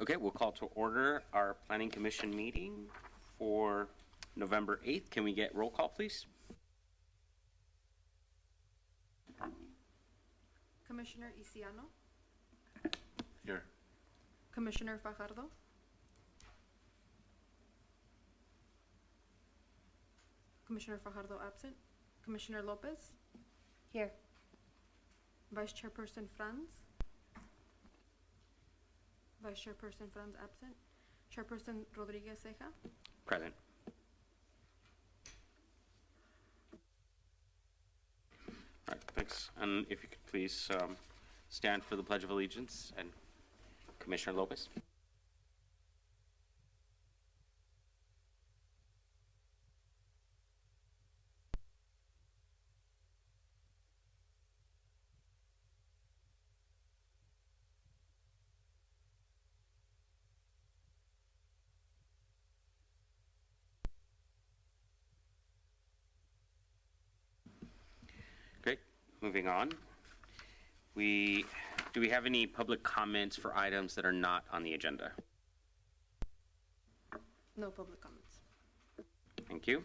Okay, we'll call to order our Planning Commission meeting for November 8th. Can we get roll call, please? Commissioner Isiano, Here. Commissioner Fajardo, Commissioner Fajardo absent, Commissioner Lopez, Here. Vice Chairperson Franz, Vice Chairperson Franz absent, Chairperson Rodriguez Ceja, Present. All right, thanks. And if you could please stand for the Pledge of Allegiance, and Commissioner Lopez. Great. Moving on. Do we have any public comments for items that are not on the agenda? no public comments. Thank you.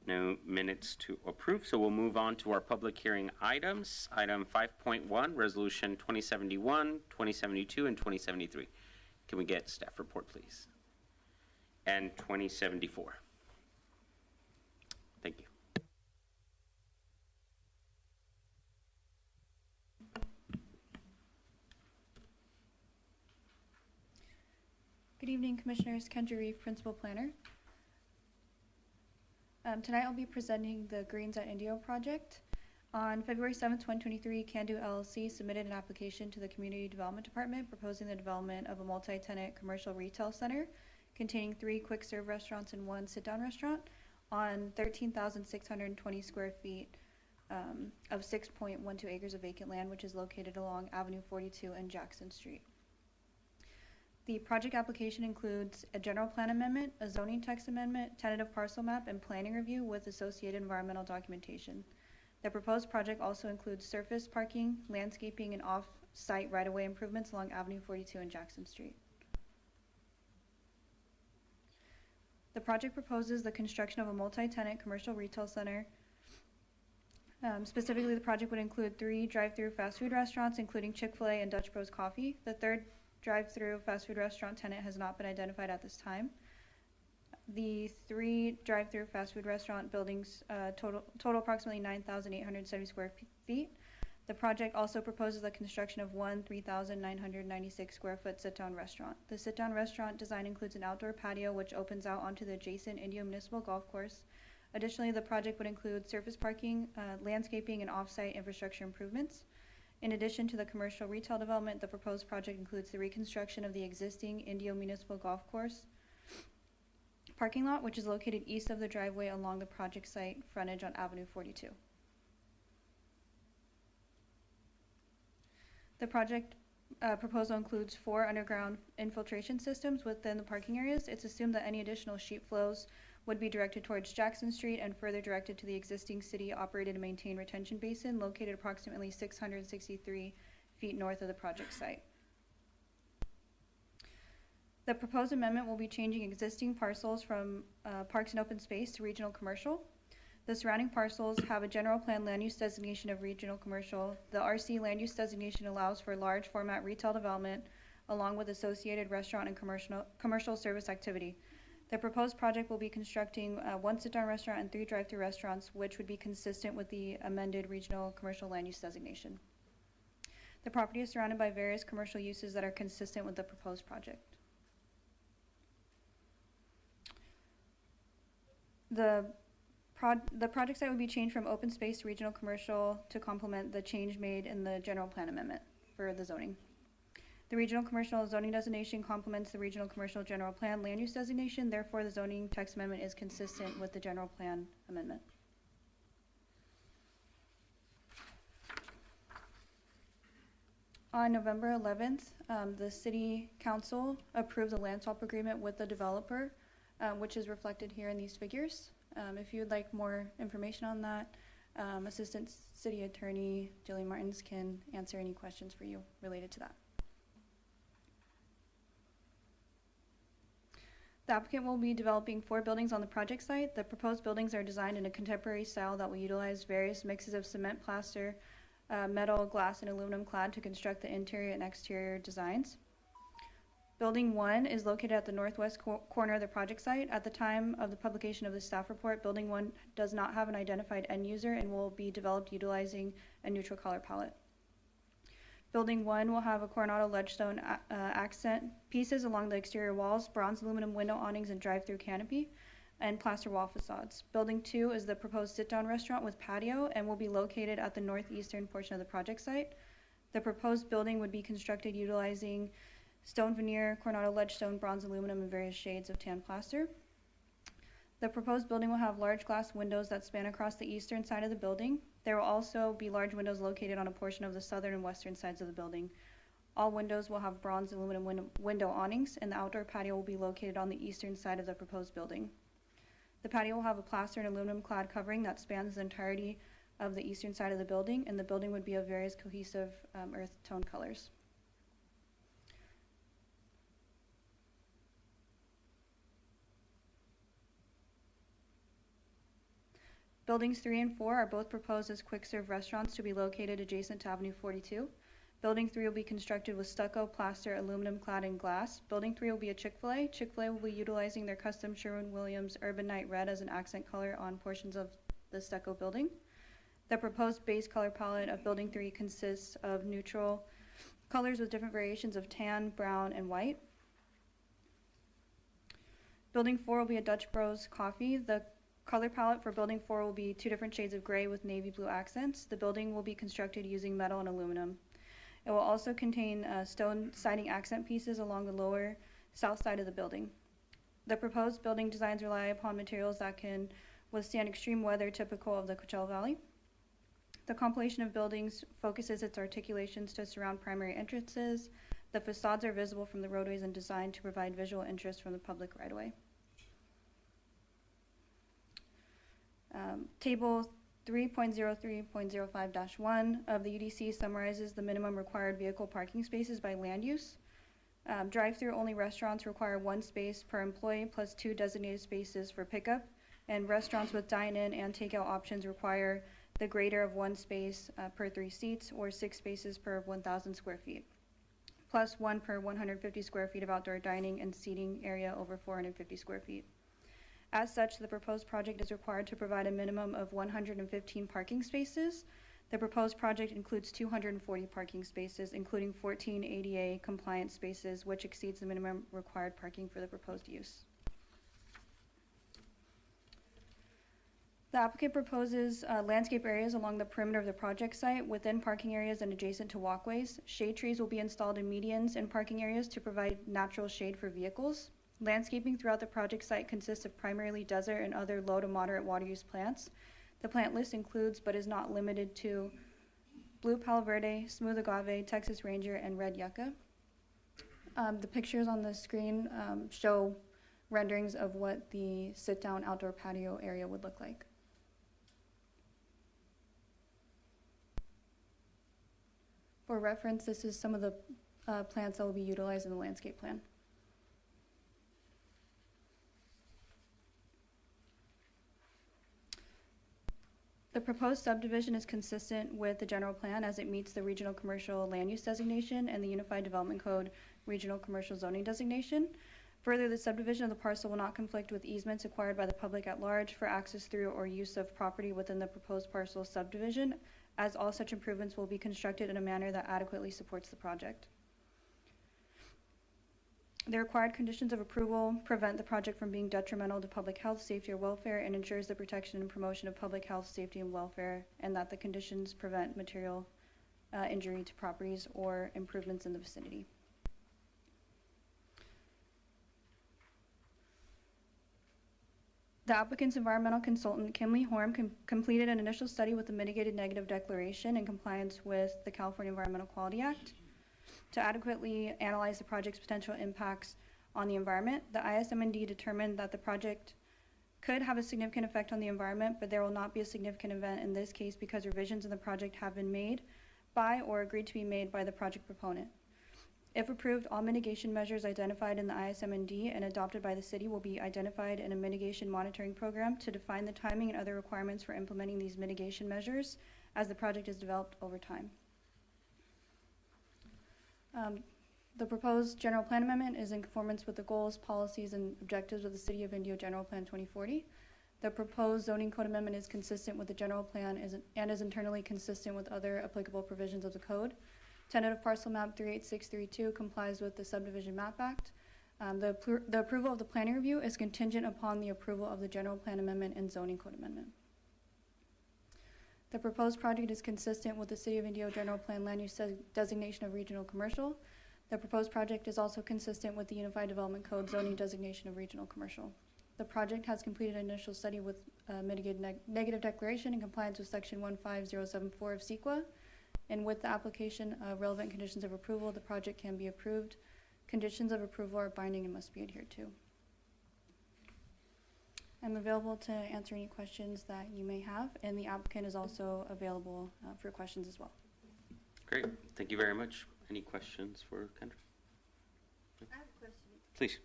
No minutes to approve, so we'll move on to our public hearing items. Item 5.1, Resolution 2071, 2072, and 2073. Can we get staff report, please? And 2074. Thank you. Good evening, Commissioners. Kendra Reeve, Principal Planner. Tonight I'll be presenting the Greens at Indio project. On February 7th, 2023, Candu LLC submitted an application to the Community Development Department proposing the development of a multi-tenant commercial retail center containing 3 quick-serve restaurants and 1 sit-down restaurant on 13,620 square feet of 6.12 acres of vacant land, which is located along Avenue 42 and Jackson Street. The project application includes a general plan amendment, a zoning text amendment, tentative parcel map, and planning review with associated environmental documentation. The proposed project also includes surface parking, landscaping, and off-site right-of-way improvements along Avenue 42 and Jackson Street. The project proposes the construction of a multi-tenant commercial retail center. Specifically, the project would include 3 drive-through fast food restaurants, including Chick-fil-A and Dutch Bros Coffee. The third drive-through fast food restaurant tenant has not been identified at this time. The 3 drive-through fast food restaurant buildings total approximately 9,870 square feet. The project also proposes the construction of 1 3,996 square foot sit-down restaurant. The sit-down restaurant design includes an outdoor patio which opens out onto the adjacent Indio Municipal Golf Course. Additionally, the project would include surface parking, landscaping, and off-site infrastructure improvements. In addition to the commercial retail development, the proposed project includes the reconstruction of the existing Indio Municipal Golf Course parking lot, which is located east of the driveway along the project site frontage on Avenue 42. The project proposal includes 4 underground infiltration systems within the parking areas. It's assumed that any additional sheet flows would be directed towards Jackson Street and further directed to the existing city-operated and maintained retention basin located approximately 663 feet north of the project site. The proposed amendment will be changing existing parcels from parks and open space to regional commercial. The surrounding parcels have a general plan land use designation of regional commercial. The RC land use designation allows for large format retail development along with associated restaurant and commercial service activity. The proposed project will be constructing 1 sit-down restaurant and 3 drive-through restaurants, which would be consistent with the amended regional commercial land use designation. The property is surrounded by various commercial uses that are consistent with the proposed project. The project site would be changed from open space to regional commercial to complement the change made in the general plan amendment for the zoning. The regional commercial zoning designation complements the regional commercial general plan land use designation. Therefore, the zoning text amendment is consistent with the general plan amendment. On November 11th, the City Council approved the land swap agreement with the developer, which is reflected here in these figures. If you would like more information on that, Assistant City Attorney Jillian Martins can answer any questions for you related to that. The applicant will be developing 4 buildings on the project site. The proposed buildings are designed in a contemporary style that will utilize various mixes of cement, plaster, metal, glass, and aluminum clad to construct the interior and exterior designs. Building 1 is located at the northwest corner of the project site. At the time of the publication of the staff report, Building 1 does not have an identified end user and will be developed utilizing a neutral color palette. Building 1 will have a Coronado ledgestone accent pieces along the exterior walls, bronze aluminum window awnings and drive-through canopy, and plaster wall facades. Building 2 is the proposed sit-down restaurant with patio and will be located at the northeastern portion of the project site. The proposed building would be constructed utilizing stone veneer, Coronado ledgestone, bronze aluminum, and various shades of tan plaster. The proposed building will have large glass windows that span across the eastern side of the building. There will also be large windows located on a portion of the southern and western sides of the building. All windows will have bronze aluminum window awnings, and the outdoor patio will be located on the eastern side of the proposed building. The patio will have a plaster and aluminum clad covering that spans the entirety of the eastern side of the building, and the building would be of various cohesive earth tone colors. Buildings 3 and 4 are both proposed as quick-serve restaurants to be located adjacent to Avenue 42. Building 3 will be constructed with stucco, plaster, aluminum clad, and glass. Building 3 will be a Chick-fil-A. Chick-fil-A will be utilizing their custom Sherwin-Williams Urban Night Red as an accent color on portions of the stucco building. The proposed base color palette of Building 3 consists of neutral colors with different variations of tan, brown, and white. Building 4 will be a Dutch Bros Coffee. The color palette for Building 4 will be 2 different shades of gray with navy blue accents. The building will be constructed using metal and aluminum. It will also contain stone siding accent pieces along the lower south side of the building. The proposed building designs rely upon materials that can withstand extreme weather typical of the Coachella Valley. The compilation of buildings focuses its articulations to surround primary entrances. The facades are visible from the roadways and designed to provide visual interest from the public right-of-way. Table 3.03.05-1 of the UDC summarizes the minimum required vehicle parking spaces by land use. Drive-through only restaurants require 1 space per employee plus 2 designated spaces for pickup, and restaurants with dine-in and takeout options require the greater of 1 space per 3 seats or 6 spaces per 1,000 square feet, plus 1 per 150 square feet of outdoor dining and seating area over 450 square feet. As such, the proposed project is required to provide a minimum of 115 parking spaces. The proposed project includes 240 parking spaces, including 14 ADA compliant spaces, which exceeds the minimum required parking for the proposed use. The applicant proposes landscape areas along the perimeter of the project site within parking areas and adjacent to walkways. Shade trees will be installed in medians and parking areas to provide natural shade for vehicles. Landscaping throughout the project site consists of primarily desert and other low to moderate water use plants. The plant list includes, but is not limited to, blue palo verde, smooth agave, Texas Ranger, and red yucca. The pictures on the screen show renderings of what the sit-down outdoor patio area would look like. For reference, this is some of the plants that will be utilized in the landscape plan. The proposed subdivision is consistent with the general plan as it meets the Regional Commercial Land Use Designation and the Unified Development Code Regional Commercial Zoning Designation. Further, the subdivision of the parcel will not conflict with easements acquired by the public at large for access through or use of property within the proposed parcel subdivision, as all such improvements will be constructed in a manner that adequately supports the project. The required conditions of approval prevent the project from being detrimental to public health, safety, or welfare, and ensures the protection and promotion of public health, safety, and welfare, and that the conditions prevent material injury to properties or improvements in the vicinity. The applicant's environmental consultant, Kimley Horm, completed an initial study with a mitigated negative declaration in compliance with the California Environmental Quality Act. To adequately analyze the project's potential impacts on the environment, the ISM&D determined that the project could have a significant effect on the environment, but there will not be a significant event in this case because revisions in the project have been made by or agreed to be made by the project proponent. If approved, all mitigation measures identified in the ISM&D and adopted by the city will be identified in a mitigation monitoring program to define the timing and other requirements for implementing these mitigation measures as the project is developed over time. The proposed general plan amendment is in conformance with the goals, policies, and objectives of the City of Indio General Plan 2040. The proposed zoning code amendment is consistent with the general plan and is internally consistent with other applicable provisions of the code. Tentative parcel map 38632 complies with the Subdivision Map Act. The approval of the planning review is contingent upon the approval of the general plan amendment and zoning code amendment. The proposed project is consistent with the City of Indio General Plan land use designation of regional commercial. The proposed project is also consistent with the Unified Development Code zoning designation of regional commercial. The project has completed an initial study with mitigated negative declaration in compliance with Section 15074 of CEQA. And with the application of relevant conditions of approval, the project can be approved. Conditions of approval are binding and must be adhered to. I'm available to answer any questions that you may have, and the applicant is also available for questions as well. Great. Thank you very much. Any questions for Kendra? I have a question. Please.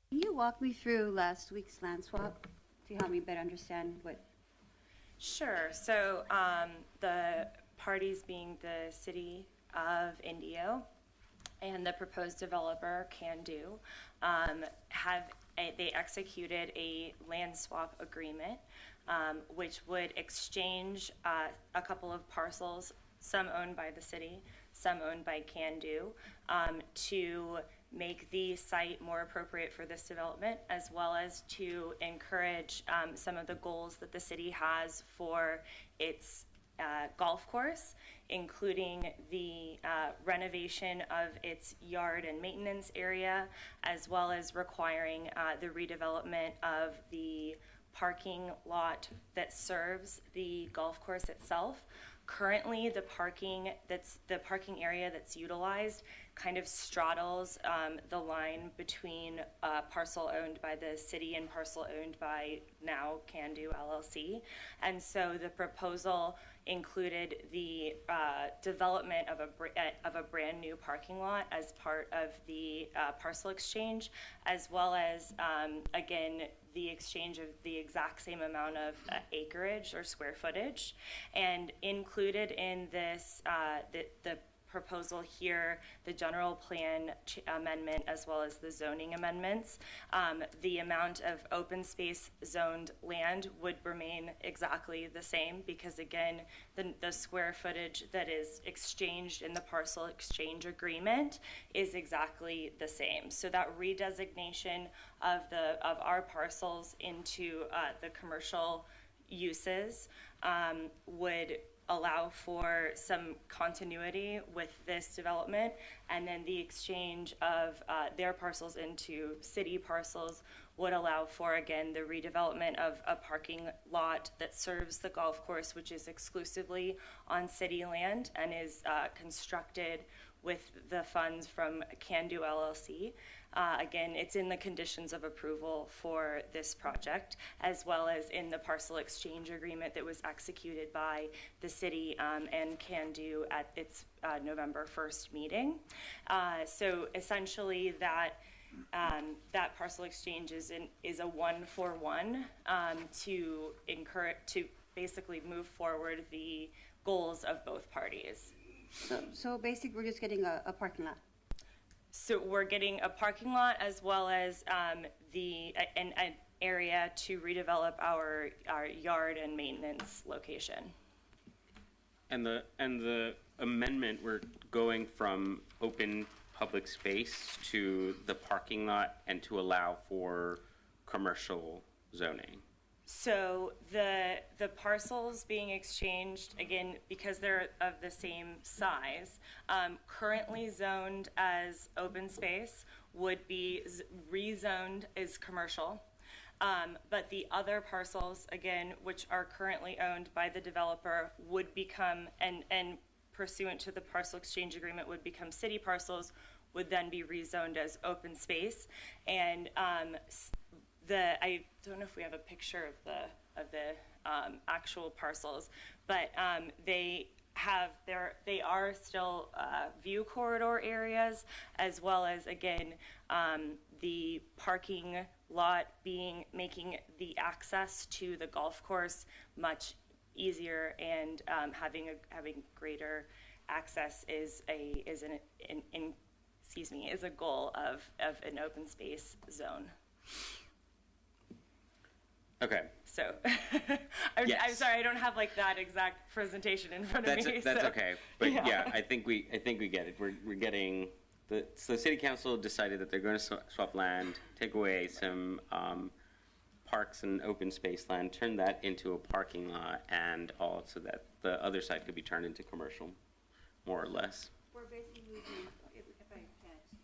Can you walk me through last week's land swap to help me better understand what? Sure. So the parties being the City of Indio and the proposed developer, Can-Do, they executed a land swap agreement, which would exchange a couple of parcels, some owned by the city, some owned by Can-Do, to make the site more appropriate for this development, as well as to encourage some of the goals that the city has for its golf course, including the renovation of its yard and maintenance area, as well as requiring the redevelopment of the parking lot that serves the golf course itself. Currently, the parking area that's utilized kind of straddles the line between parcel owned by the city and parcel owned by now Can-Do LLC. And so the proposal included the development of a brand new parking lot as part of the parcel exchange, as well as, again, the exchange of the exact same amount of acreage or square footage. And included in this, the proposal here, the general plan amendment as well as the zoning amendments, the amount of open space zoned land would remain exactly the same, because again, the square footage that is exchanged in the parcel exchange agreement is exactly the same. So that redesignation of our parcels into the commercial uses would allow for some continuity with this development, and then the exchange of their parcels into city parcels would allow for, again, the redevelopment of a parking lot that serves the golf course, which is exclusively on city land and is constructed with the funds from Can-Do LLC. Again, it's in the conditions of approval for this project, as well as in the parcel exchange agreement that was executed by the city and Can-Do at its November 1st meeting. So essentially that parcel exchange is a 1-for-1 to basically move forward the goals of both parties. So basically, we're just getting a parking lot. So we're getting a parking lot as well as an area to redevelop our yard and maintenance location. And the amendment, we're going from open public space to the parking lot and to allow for commercial zoning. So the parcels being exchanged, again, because they're of the same size, currently zoned as open space, would be rezoned as commercial. But the other parcels, again, which are currently owned by the developer, would become, and pursuant to the parcel exchange agreement, would become city parcels, would then be rezoned as open space. And I don't know if we have a picture of the actual parcels, but they they are still view corridor areas, as well as, again, the parking lot making the access to the golf course much easier, and having greater access is a goal of an open space zone. Okay. So, I'm Yes. sorry, I don't have like that exact presentation in front of me. That's so- okay. But yeah, I think we get it. We're getting so the city council decided that they're going to swap land, take away some parks and open space land, turn that into a parking lot, and also that the other side could be turned into commercial, more or less. We're basically losing, if I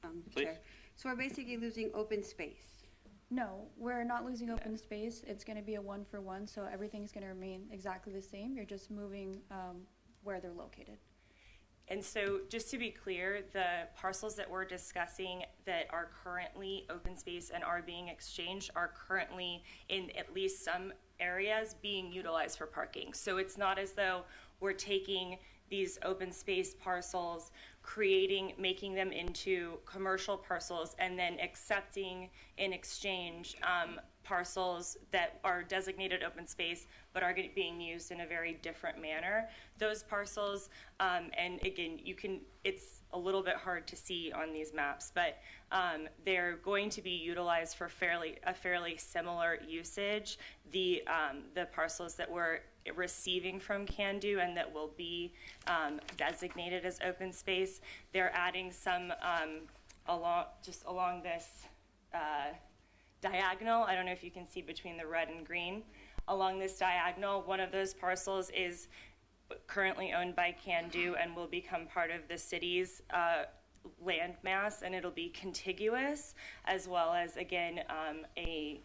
can, Please. Chair. So we're basically losing open space. No, we're not losing open space. It's going to be a 1-for-1, so everything's going to remain exactly the same. You're just moving where they're located. And so, just to be clear, the parcels that we're discussing that are currently open space and are being exchanged are currently, in at least some areas, being utilized for parking. So it's not as though we're taking these open space parcels, making them into commercial parcels, and then accepting in exchange parcels that are designated open space but are being used in a very different manner. Those parcels, and again, it's a little bit hard to see on these maps, but they're going to be utilized for a fairly similar usage. The parcels that we're receiving from Can-Do and that will be designated as open space, they're adding some along this diagonal. I don't know if you can see between the red and green. Along this diagonal, one of those parcels is currently owned by Can-Do and will become part of the city's land mass, and it'll be contiguous, as well as, again, a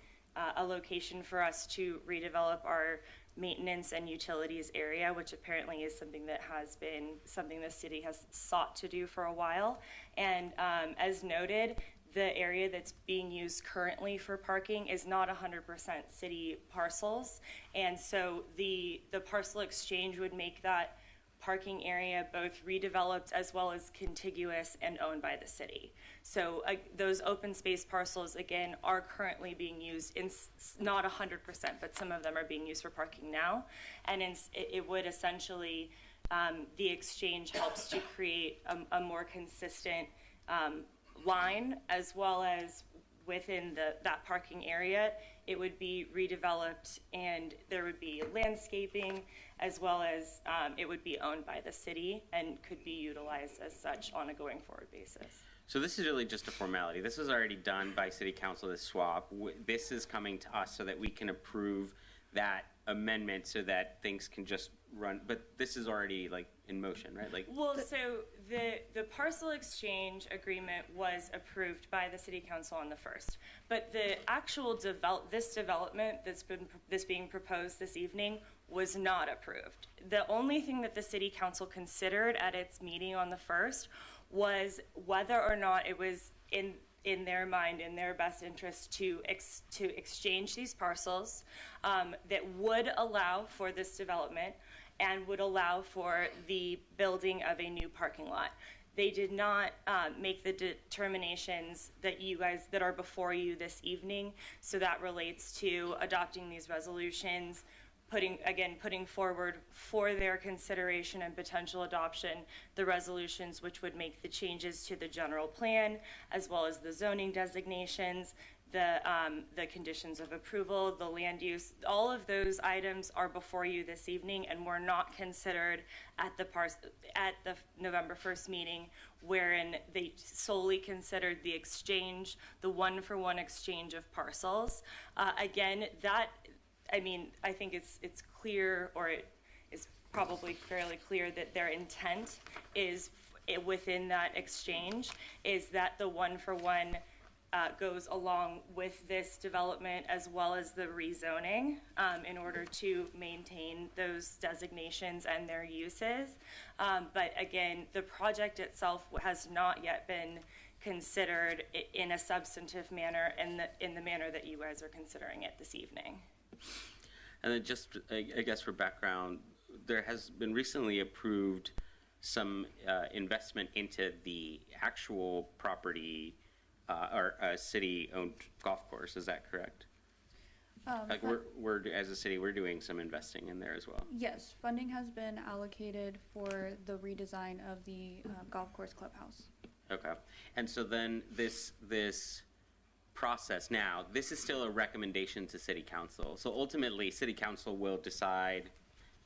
location for us to redevelop our maintenance and utilities area, which apparently is something that has been something the city has sought to do for a while. And as noted, the area that's being used currently for parking is not 100% city parcels. And so the parcel exchange would make that parking area both redeveloped as well as contiguous and owned by the city. So those open space parcels, again, are currently being used in not 100%, but some of them are being used for parking now. And it would essentially, the exchange helps to create a more consistent line, as well as within that parking area, it would be redeveloped, and there would be landscaping, as well as it would be owned by the city and could be utilized as such on a going forward basis. So this is really just a formality. This was already done by City Council, this swap. This is coming to us so that we can approve that amendment so that things can just run. But this is already like in motion, right? Like, well, so the parcel exchange agreement was approved by the City Council on the 1st, but the actual development that's being proposed this evening was not approved. The only thing that the City Council considered at its meeting on the 1st was whether or not it was in their mind, in their best interest, to exchange these parcels that would allow for this development and would allow for the building of a new parking lot. They did not make the determinations that are before you this evening. So that relates to adopting these resolutions, putting forward for their consideration and potential adoption the resolutions which would make the changes to the general plan, as well as the zoning designations, the conditions of approval, the land use. All of those items are before you this evening and were not considered at the November 1st meeting, wherein they solely considered the exchange, the one-for-one exchange of parcels. Again, I think it's clear, or it is probably fairly clear, that their intent is within that exchange is that the one-for-one goes along with this development as well as the rezoning in order to maintain those designations and their uses. But again, the project itself has not yet been considered in a substantive manner, in the manner that you guys are considering it this evening. and then just, I guess for background, there has been recently approved some investment into the actual property or city-owned golf course. Is that correct? Like we're as a city, we're doing some investing in there as well. Yes, funding has been allocated for the redesign of the golf course clubhouse. Okay. And so then this process now, this is still a recommendation to city council. So ultimately, city council will decide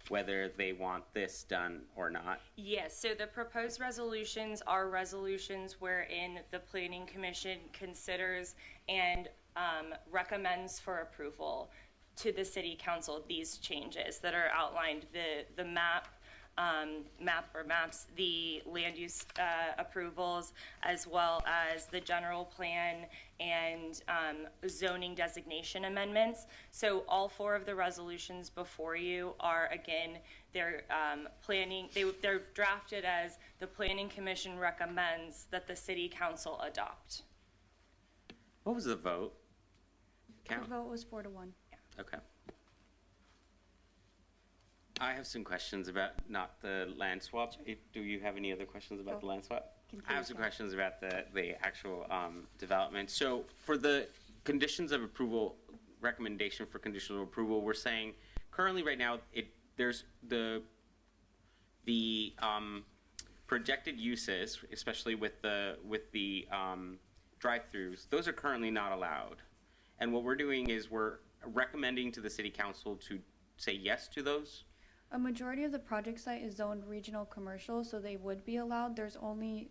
whether they want this done or not. Yes, so the proposed resolutions are resolutions wherein the planning commission considers and recommends for approval to the city council these changes that are outlined, the maps, the land use approvals, as well as the general plan and zoning designation amendments. So all four of the resolutions before you are, again, they're they're drafted as the planning commission recommends that the city council adopt. What was the vote? The Count? vote was 4-1. Okay. I have some questions about not the land swap. Do you have any other questions about the land swap? I have some questions about the actual development. So for the conditions of approval, recommendation for conditional approval, we're saying currently right now there's the projected uses, especially with the drive-throughs, those are currently not allowed. And what we're doing is we're recommending to the city council to say yes to those. A majority of the project site is zoned regional commercial, so they would be allowed. There's only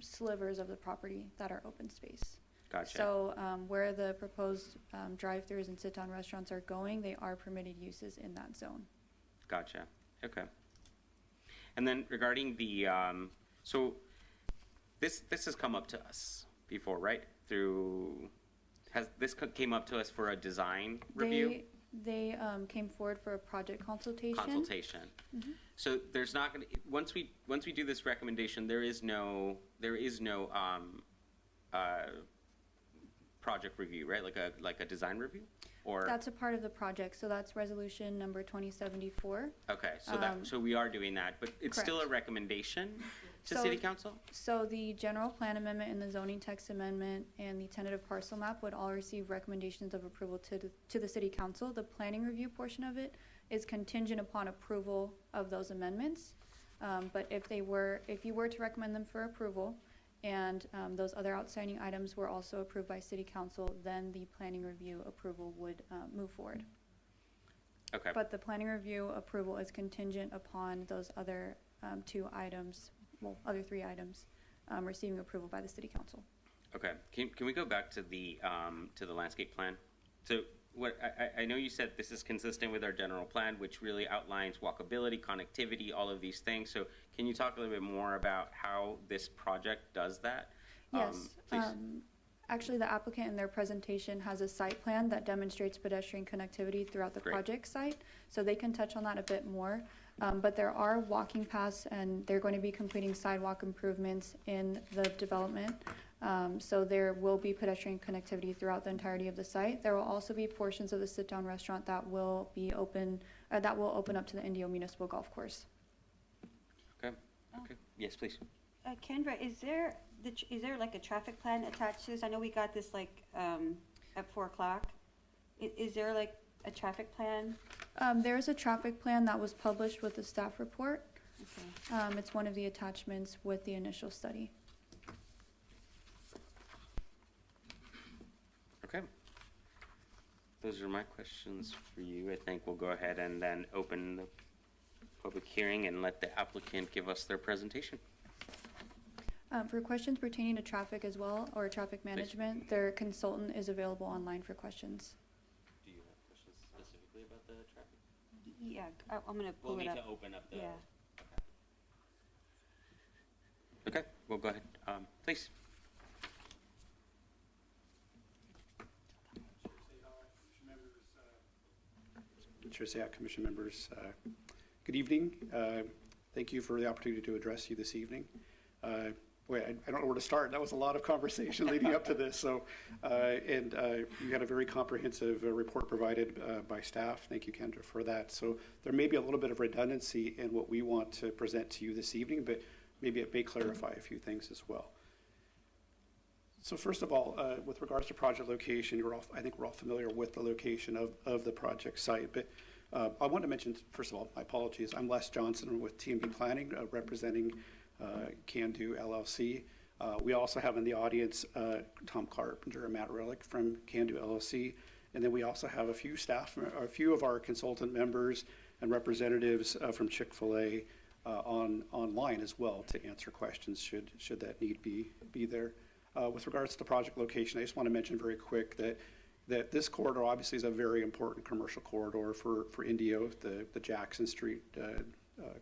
slivers of the property that are open space. Gotcha. So where the proposed drive-throughs and sit-down restaurants are going, they are permitted uses in that zone. Gotcha. Okay. And then regarding the, so this has come up to us before, right? Came up to us for a design review? They came forward for a project consultation. Consultation. So there's not going to, once we do this recommendation, there is no project review, right? Like a design review? Or That's a part of the project, so that's resolution number 2074. okay, so we are doing that, but it's still a recommendation to So- city council? So the general plan amendment and the zoning text amendment and the tentative parcel map would all receive recommendations of approval to the city council. The planning review portion of it is contingent upon approval of those amendments. But if you were to recommend them for approval and those other outstanding items were also approved by city council, then the planning review approval would move forward. Okay. But the planning review approval is contingent upon those other other three items receiving approval by the city council. Okay, can we go back to the landscape plan? So what I know you said this is consistent with our general plan, which really outlines walkability, connectivity, all of these things. So can you talk a little bit more about how this project does that? Yes. Please. Actually, the applicant in their presentation has a site plan that demonstrates pedestrian connectivity throughout the Great. project site, so they can touch on that a bit more. But there are walking paths, and they're going to be completing sidewalk improvements in the development. So there will be pedestrian connectivity throughout the entirety of the site. There will also be portions of the sit-down restaurant that will open up to the Indio Municipal Golf Course. Okay. Okay. Yes, please. Kendra, is there like a traffic plan attached to this? I know we got this like at 4 o'clock. Is there like a traffic plan? There is a traffic plan that was published with the staff report. Okay. It's one of the attachments with the initial study. Okay. Those are my questions for you. I think we'll go ahead and then open the public hearing and let the applicant give us their presentation. For questions pertaining to traffic as well, or traffic management, their consultant is available online for questions. Do you have questions specifically about the traffic? Yeah, I'm gonna pull it up. open up Yeah. Okay, well, go ahead. Please. Chair Sayat, Commission members, good evening. Thank you for the opportunity to address you this evening. I don't know where to start. That was a lot of conversation leading up to this. So, you had a very comprehensive report provided by staff. Thank you, Kendra, for that. So there may be a little bit of redundancy in what we want to present to you this evening, but maybe it may clarify a few things as well. So first of all, with regards to project location, I think we're all familiar with the location of the project site, but I want to mention, first of all, my apologies. I'm Les Johnson with TMB Planning, representing Can-Do LLC. We also have in the audience Tom Carpenter and Matt Rillick from Can-Do LLC, and then we also have a few of our consultant members and representatives from Chick-fil-A online as well to answer questions should that need be there. With regards to the project location, I just want to mention very quick that this corridor obviously is a very important commercial corridor for Indio, the Jackson Street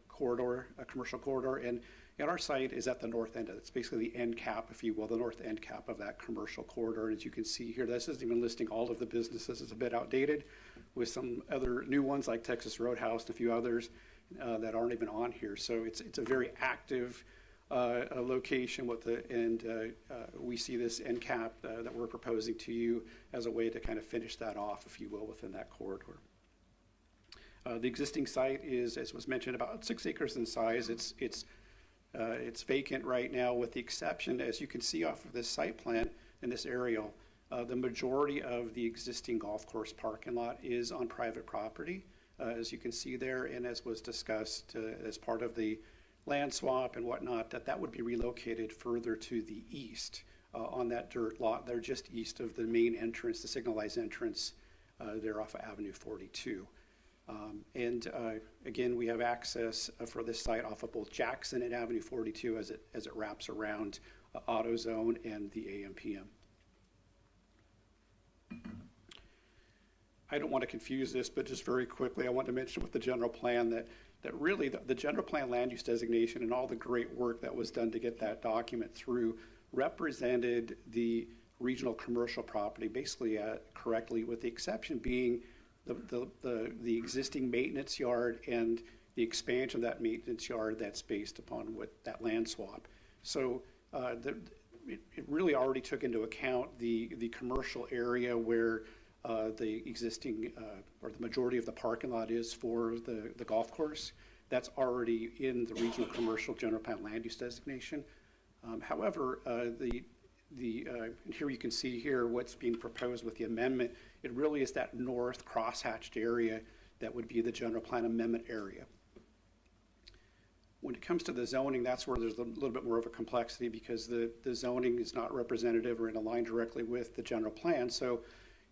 corridor, a commercial corridor, and our site is at the north end. It's basically the end cap, if you will, the north end cap of that commercial corridor. And as you can see here, this isn't even listing all of the businesses. It's a bit outdated with some other new ones like Texas Roadhouse and a few others that aren't even on here. So it's a very active a location we see this end cap that we're proposing to you as a way to kind of finish that off, if you will, within that corridor. The existing site is, as was mentioned, about 6 acres in size. It's vacant right now, with the exception, as you can see off of this site plan in this aerial, the majority of the existing golf course parking lot is on private property, as you can see there, and as was discussed as part of the land swap and whatnot, that would be relocated further to the east on that dirt lot there, just east of the main entrance, the signalized entrance there off of Avenue 42. Again, we have access for this site off of both Jackson and Avenue 42 as it wraps around AutoZone and the AMPM. I don't want to confuse this, but just very quickly, I want to mention with the general plan that really the general plan land use designation and all the great work that was done to get that document through represented the regional commercial property basically correctly, with the exception being the existing maintenance yard and the expansion of that maintenance yard that's based upon what that land swap. So it really already took into account the commercial area where the existing or the majority of the parking lot is for the golf course. That's already in the regional commercial general plan land use designation. However, and here you can see here what's being proposed with the amendment. It really is that north crosshatched area that would be the general plan amendment area. When it comes to the zoning, that's where there's a little bit more of a complexity, because the zoning is not representative or in line directly with the general plan. So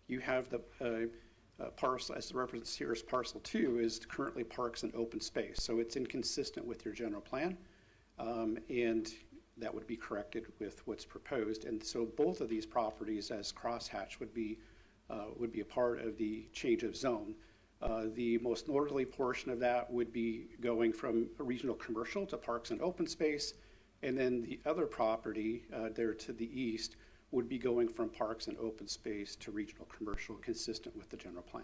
you have the parcel, as the reference here is parcel 2, is currently parks and open space. So it's inconsistent with your general plan, and that would be corrected with what's proposed. And so both of these properties as crosshatch would be a part of the change of zone. The most northerly portion of that would be going from a regional commercial to parks and open space, and then the other property there to the east would be going from parks and open space to regional commercial, consistent with the general plan.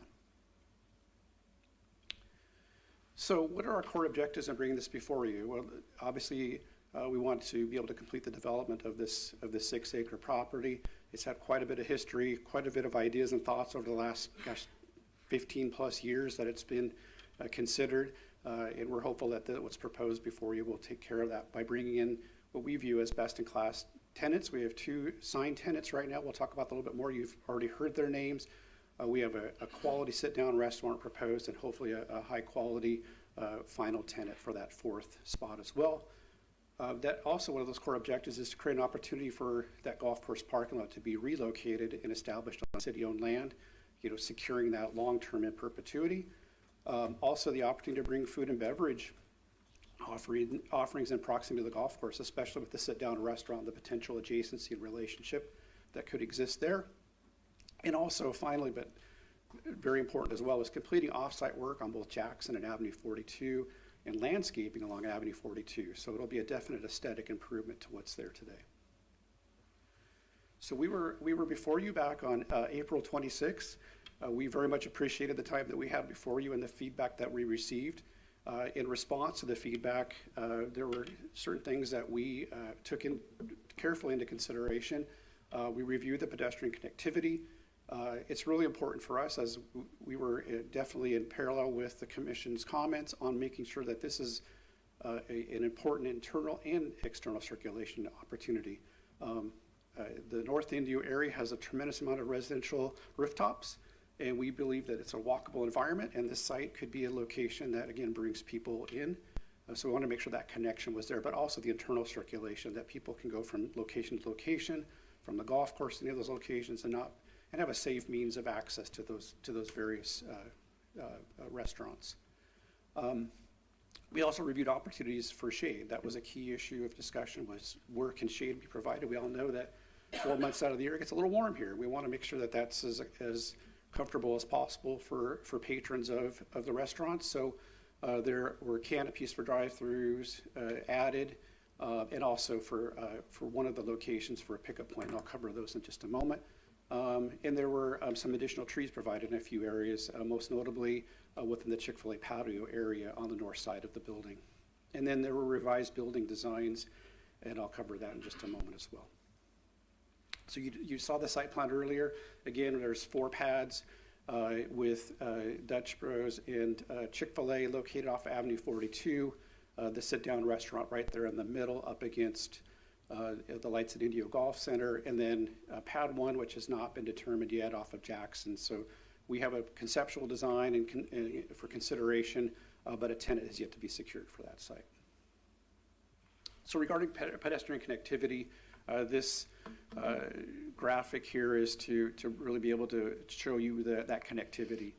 So what are our core objectives in bringing this before you? Well, obviously, we want to be able to complete the development of this 6-acre property. It's had quite a bit of history, quite a bit of ideas and thoughts over the last, 15 plus years that it's been considered, and we're hopeful that what's proposed before you will take care of that by bringing in what we view as best-in-class tenants. We have 2 signed tenants right now. We'll talk about that a little bit more. You've already heard their names. We have a quality sit-down restaurant proposed, and hopefully a high-quality final tenant for that 4th spot as well. That also, one of those core objectives is to create an opportunity for that golf course parking lot to be relocated and established on city-owned land, securing that long-term in perpetuity. Also, the opportunity to bring food and beverage offerings in proximity to the golf course, especially with the sit-down restaurant, the potential adjacency and relationship that could exist there. And also, finally, but very important as well, is completing off-site work on both Jackson and Avenue 42 and landscaping along Avenue 42. So it'll be a definite aesthetic improvement to what's there today. So we were before you back on April 26th. We very much appreciated the time that we had before you and the feedback that we received. In response to the feedback, there were certain things that we took carefully into consideration. We reviewed the pedestrian connectivity. It's really important for us, as we were definitely in parallel with the Commission's comments on making sure that this is an important internal and external circulation opportunity. The North Indio area has a tremendous amount of residential rooftops, and we believe that it's a walkable environment, and this site could be a location that, again, brings people in. So we want to make sure that connection was there, but also the internal circulation, that people can go from location to location, from the golf course to any of those locations, and have a safe means of access to those various restaurants. We also reviewed opportunities for shade. That was a key issue of discussion, was where can shade be provided? We all know that 4 months out of the year it gets a little warm here. We want to make sure that that's as comfortable as possible for patrons of the restaurants. So there were canopies for drive-throughs added, and also for one of the locations for a pickup point. I'll cover those in just a moment. And there were some additional trees provided in a few areas, most notably within the Chick-fil-A patio area on the north side of the building. And then there were revised building designs, and I'll cover that in just a moment as well. So you saw the site plan earlier. Again, there's 4 pads with Dutch Bros and Chick-fil-A located off Avenue 42, the sit-down restaurant right there in the middle up against the Lights at Indio Golf Center, and then pad 1, which has not been determined yet, off of Jackson. So we have a conceptual design and for consideration, but a tenant is yet to be secured for that site. So regarding pedestrian connectivity, this graphic here is to really be able to show you that connectivity,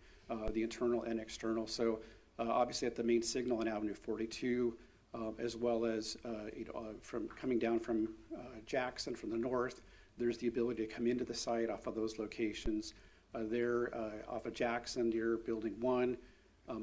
the internal and external. So obviously at the main signal on Avenue 42, as well as from coming down from Jackson from the north, there's the ability to come into the site off of those locations. There off of Jackson near Building 1,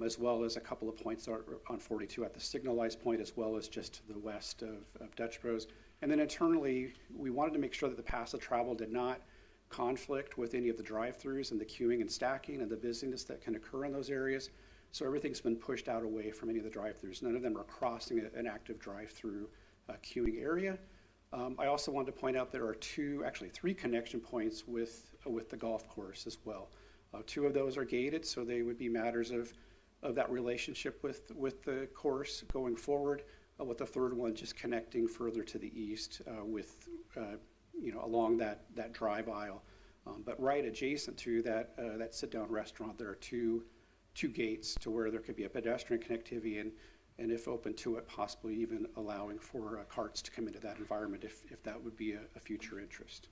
as well as a couple of points on 42 at the signalized point, as well as just to the west of Dutch Bros. And then internally, we wanted to make sure that the path of travel did not conflict with any of the drive-throughs and the queuing and stacking and the busyness that can occur in those areas. So everything's been pushed out away from any of the drive-throughs. None of them are crossing an active drive-through queuing area. I also wanted to point out there are actually three connection points with the golf course as well. 2 of those are gated, so they would be matters of that relationship with the course going forward. With the third one just connecting further to the east along that drive aisle. But right adjacent to that sit-down restaurant, there are two gates to where there could be a pedestrian connectivity and if open to it, possibly even allowing for carts to come into that environment if that would be a future interest.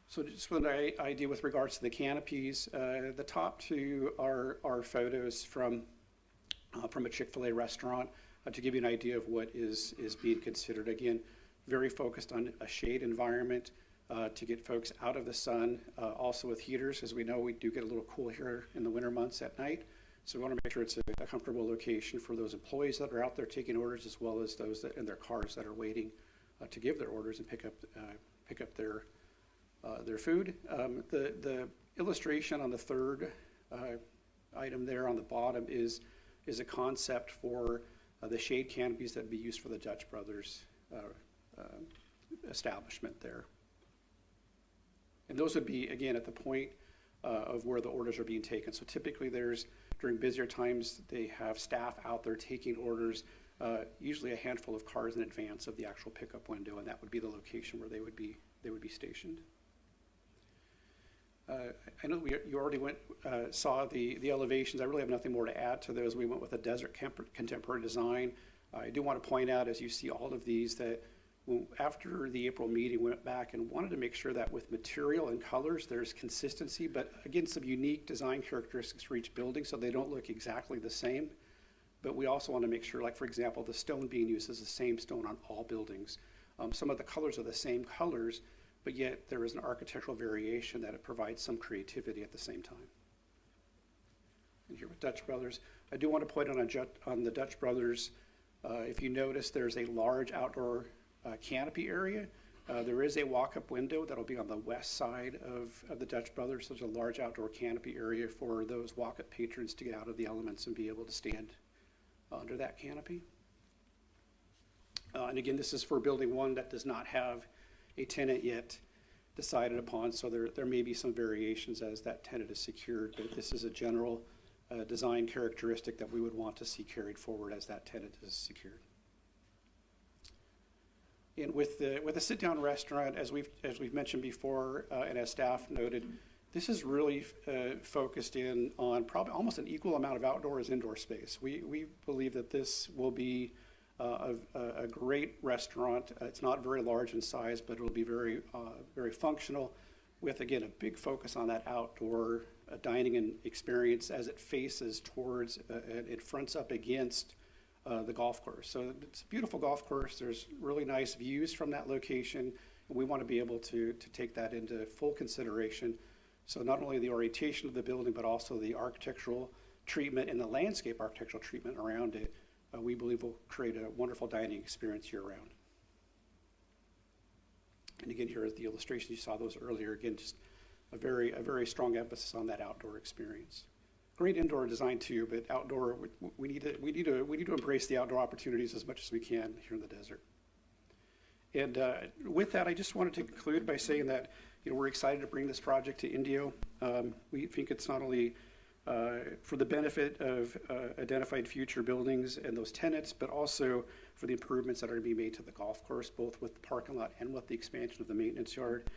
So just one idea with regards to the canopies. The top 2 are photos from a Chick-fil-A restaurant to give you an idea of what is being considered. Again, very focused on a shade environment to get folks out of the sun, also with heaters. As we know, we do get a little cool here in the winter months at night. So we want to make sure it's a comfortable location for those employees that are out there taking orders, as well as those that in their cars that are waiting to give their orders and pick up their food. The illustration on the third item there on the bottom is a concept for the shade canopies that would be used for the Dutch Brothers establishment there. And those would be, again, at the point of where the orders are being taken. So typically during busier times, they have staff out there taking orders, usually a handful of cars in advance of the actual pickup window, and that would be the location where they would be stationed. I know you already saw the elevations. I really have nothing more to add to those. We went with a desert contemporary design. I do want to point out, as you see all of these, that after the April meeting, we went back and wanted to make sure that with material and colors, there's consistency, but again, some unique design characteristics for each building so they don't look exactly the same. But we also want to make sure, like for example, the stone being used is the same stone on all buildings. Some of the colors are the same colors, but yet there is an architectural variation that it provides some creativity at the same time. And here with Dutch Brothers, I do want to point on the Dutch Brothers, if you notice, there's a large outdoor canopy area There is a walk-up window that'll be on the west side of the Dutch Brothers. There's a large outdoor canopy area for those walk-up patrons to get out of the elements and be able to stand under that canopy. And again, this is for building 1 that does not have a tenant yet decided upon, so there may be some variations as that tenant is secured, but this is a general design characteristic that we would want to see carried forward as that tenant is secured. And with the sit-down restaurant, as we've mentioned before, and as staff noted, this is really focused in on probably almost an equal amount of outdoor as indoor space. We believe that this will be a great restaurant. It's not very large in size, but it'll be very functional, with again a big focus on that outdoor dining and experience as it faces towards it fronts up against the golf course. So it's a beautiful golf course. There's really nice views from that location, and we want to be able to take that into full consideration. So not only the orientation of the building, but also the architectural treatment and the landscape architectural treatment around it, we believe will create a wonderful dining experience year-round. And again, here is the illustration. You saw those earlier. Again, just a very strong emphasis on that outdoor experience. Great indoor design too, but outdoor, we need to embrace the outdoor opportunities as much as we can here in the desert. And with that, I just wanted to conclude by saying that we're excited to bring this project to Indio. We think it's not only for the benefit of identified future buildings and those tenants, but also for the improvements that are to be made to the golf course, both with the parking lot and with the expansion of the maintenance yard.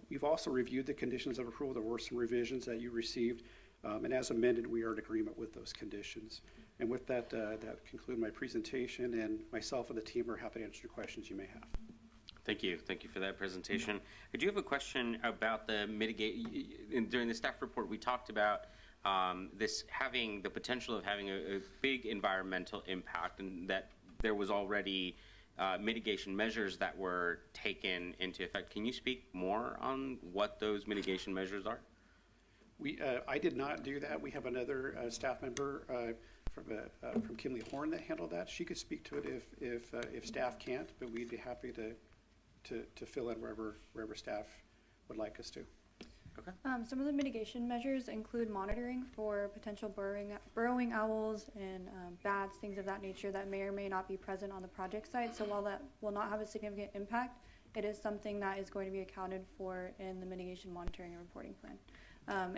We've also reviewed the conditions of approval. There were some revisions that you received, and as amended, we are in agreement with those conditions. And with that, that concludes my presentation, and myself and the team are happy to answer your questions you may have. Thank you. Thank you for that presentation. I do have a question about the during the staff report, we talked about this having the potential of having a big environmental impact, and that there was already mitigation measures that were taken into effect. Can you speak more on what those mitigation measures are? I did not do that. We have another staff member from Kimley Horn that handled that. She could speak to it if staff can't, but we'd be happy to fill in wherever staff would like us to. Okay. Some of the mitigation measures include monitoring for potential burrowing owls and bats, things of that nature that may or may not be present on the project site. So while that will not have a significant impact, it is something that is going to be accounted for in the mitigation monitoring and reporting plan.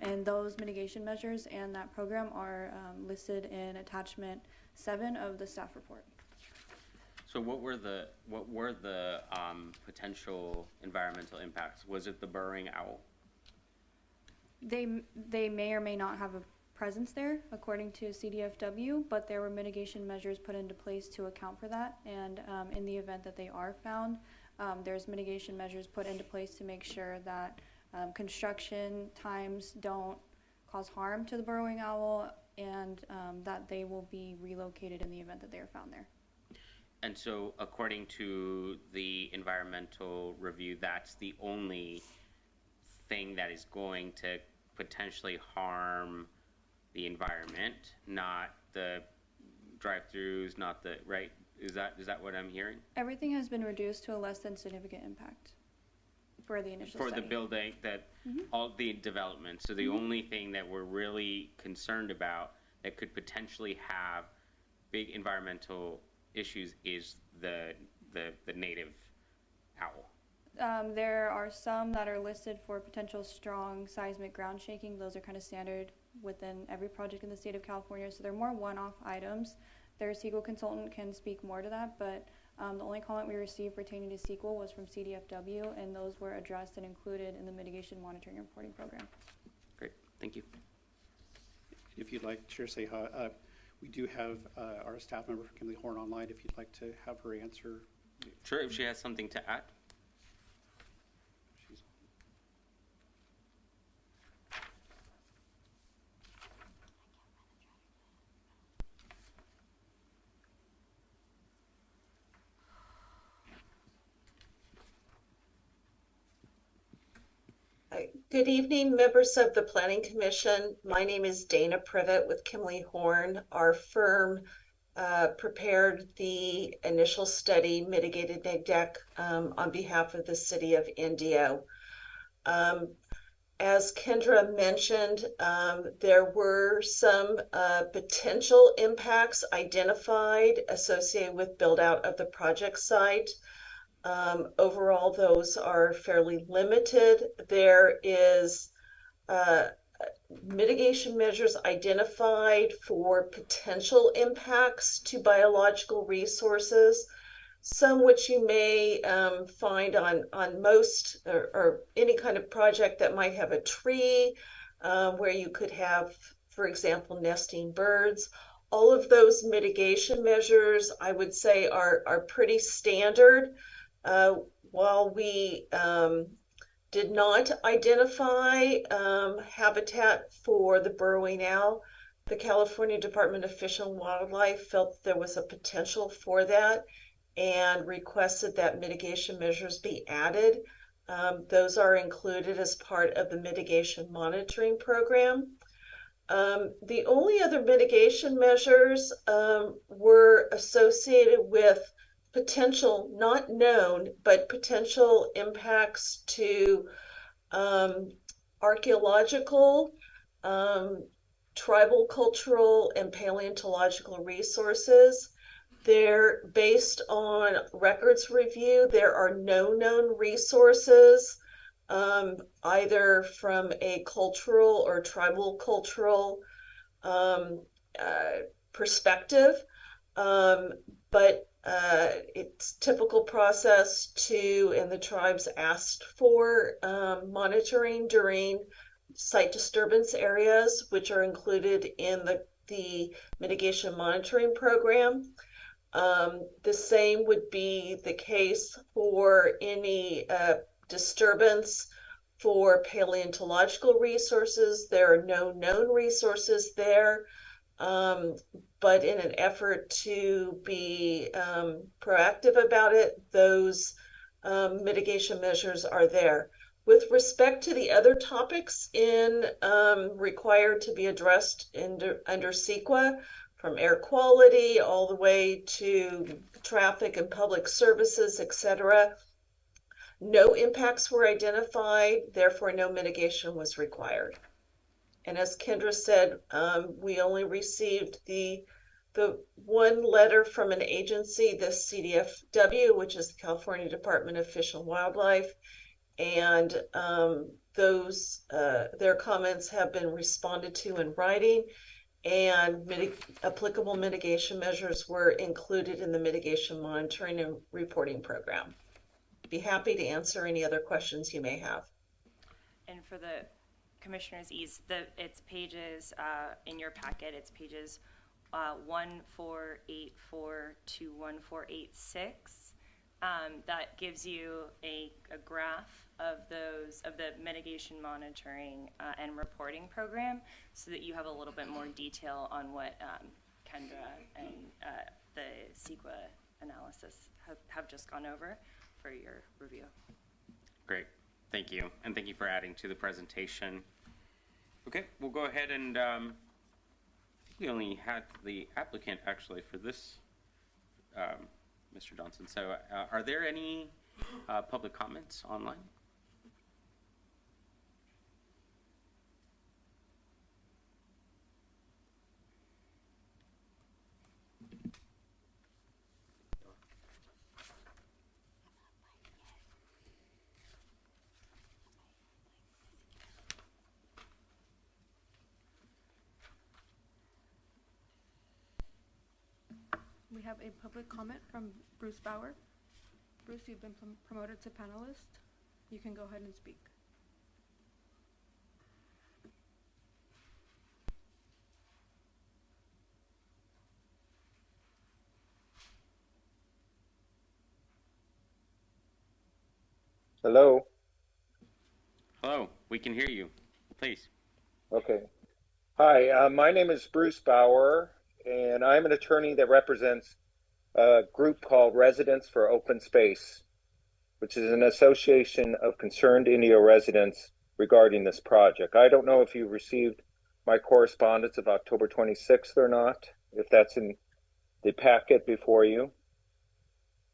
And those mitigation measures and that program are listed in attachment 7 of the staff report. So what were the potential environmental impacts? Was it the burrowing owl? They may or may not have a presence there, according to CDFW, but there were mitigation measures put into place to account for that. And in the event that they are found, there's mitigation measures put into place to make sure that construction times don't cause harm to the burrowing owl, and that they will be relocated in the event that they are found there. And so according to the environmental review, that's the only thing that is going to potentially harm the environment, not the drive-throughs, not the, right? Is that what I'm hearing? Everything has been reduced to a less than significant impact for the initial For study. the building, that all the development. So the only thing that we're really concerned about that could potentially have big environmental issues is the native owl. There are some that are listed for potential strong seismic ground shaking. Those are kind of standard within every project in the state of California. So they're more one-off items. Their CEQA consultant can speak more to that, but the only comment we received pertaining to CEQA was from CDFW, and those were addressed and included in the mitigation monitoring and reporting program. Great, thank you. If you'd like, Chair Ceja, we do have our staff member from Kimley Horn online if you'd like to have her answer. Sure, if she has something to add. Good evening, members of the Planning Commission. My name is Dana Privet with Kimley Horn. Our firm prepared the initial study, mitigated neg deck, on behalf of the city of Indio. As Kendra mentioned, there were some potential impacts identified associated with build out of the project site. Overall, those are fairly limited. There is mitigation measures identified for potential impacts to biological resources, some which you may find on most or any kind of project that might have a tree where you could have, for example, nesting birds. All of those mitigation measures, I would say, are pretty standard. While we did not identify habitat for the burrowing owl, the California Department of Fish and Wildlife felt there was a potential for that and requested that mitigation measures be added. Those are included as part of the mitigation monitoring program. The only other mitigation measures were associated with potential, not known, but potential impacts to archaeological, tribal, cultural, and paleontological resources. They're based on records review. There are no known resources, either from a cultural or tribal cultural perspective, but it's typical process to, and the tribes asked for monitoring during site disturbance areas, which are included in the mitigation monitoring program. The same would be the case for any disturbance for paleontological resources. There are no known resources there. But in an effort to be proactive about it, those mitigation measures are there. With respect to the other topics required to be addressed under CEQA, from air quality all the way to traffic and public services, etc., no impacts were identified, therefore no mitigation was required. And as Kendra said, we only received the one letter from an agency, the CDFW, which is the California Department of Fish and Wildlife, and their comments have been responded to in writing, and applicable mitigation measures were included in the mitigation monitoring and reporting program. Be happy to answer any other questions you may have. And for the Commissioner's ease, it's pages in your packet. It's pages 1484 to 1486. That gives you a graph of the mitigation monitoring and reporting program, so that you have a little bit more detail on what Kendra and the CEQA analysis have just gone over for your review. Great. Thank you. And thank you for adding to the presentation. Okay, we'll go ahead and I think we only had the applicant actually for this, Mr. Johnson. So are there any public comments online? We have a public comment from Bruce Bauer. Bruce, you've been promoted to panelist. You can go ahead and speak. Hello. Hello, we can hear you. Please. Okay. Hi, my name is Bruce Bauer, and I'm an attorney that represents a group called Residents for Open Space, which is an association of concerned Indio residents regarding this project. I don't know if you received my correspondence of October 26th or not, if that's in the packet before you,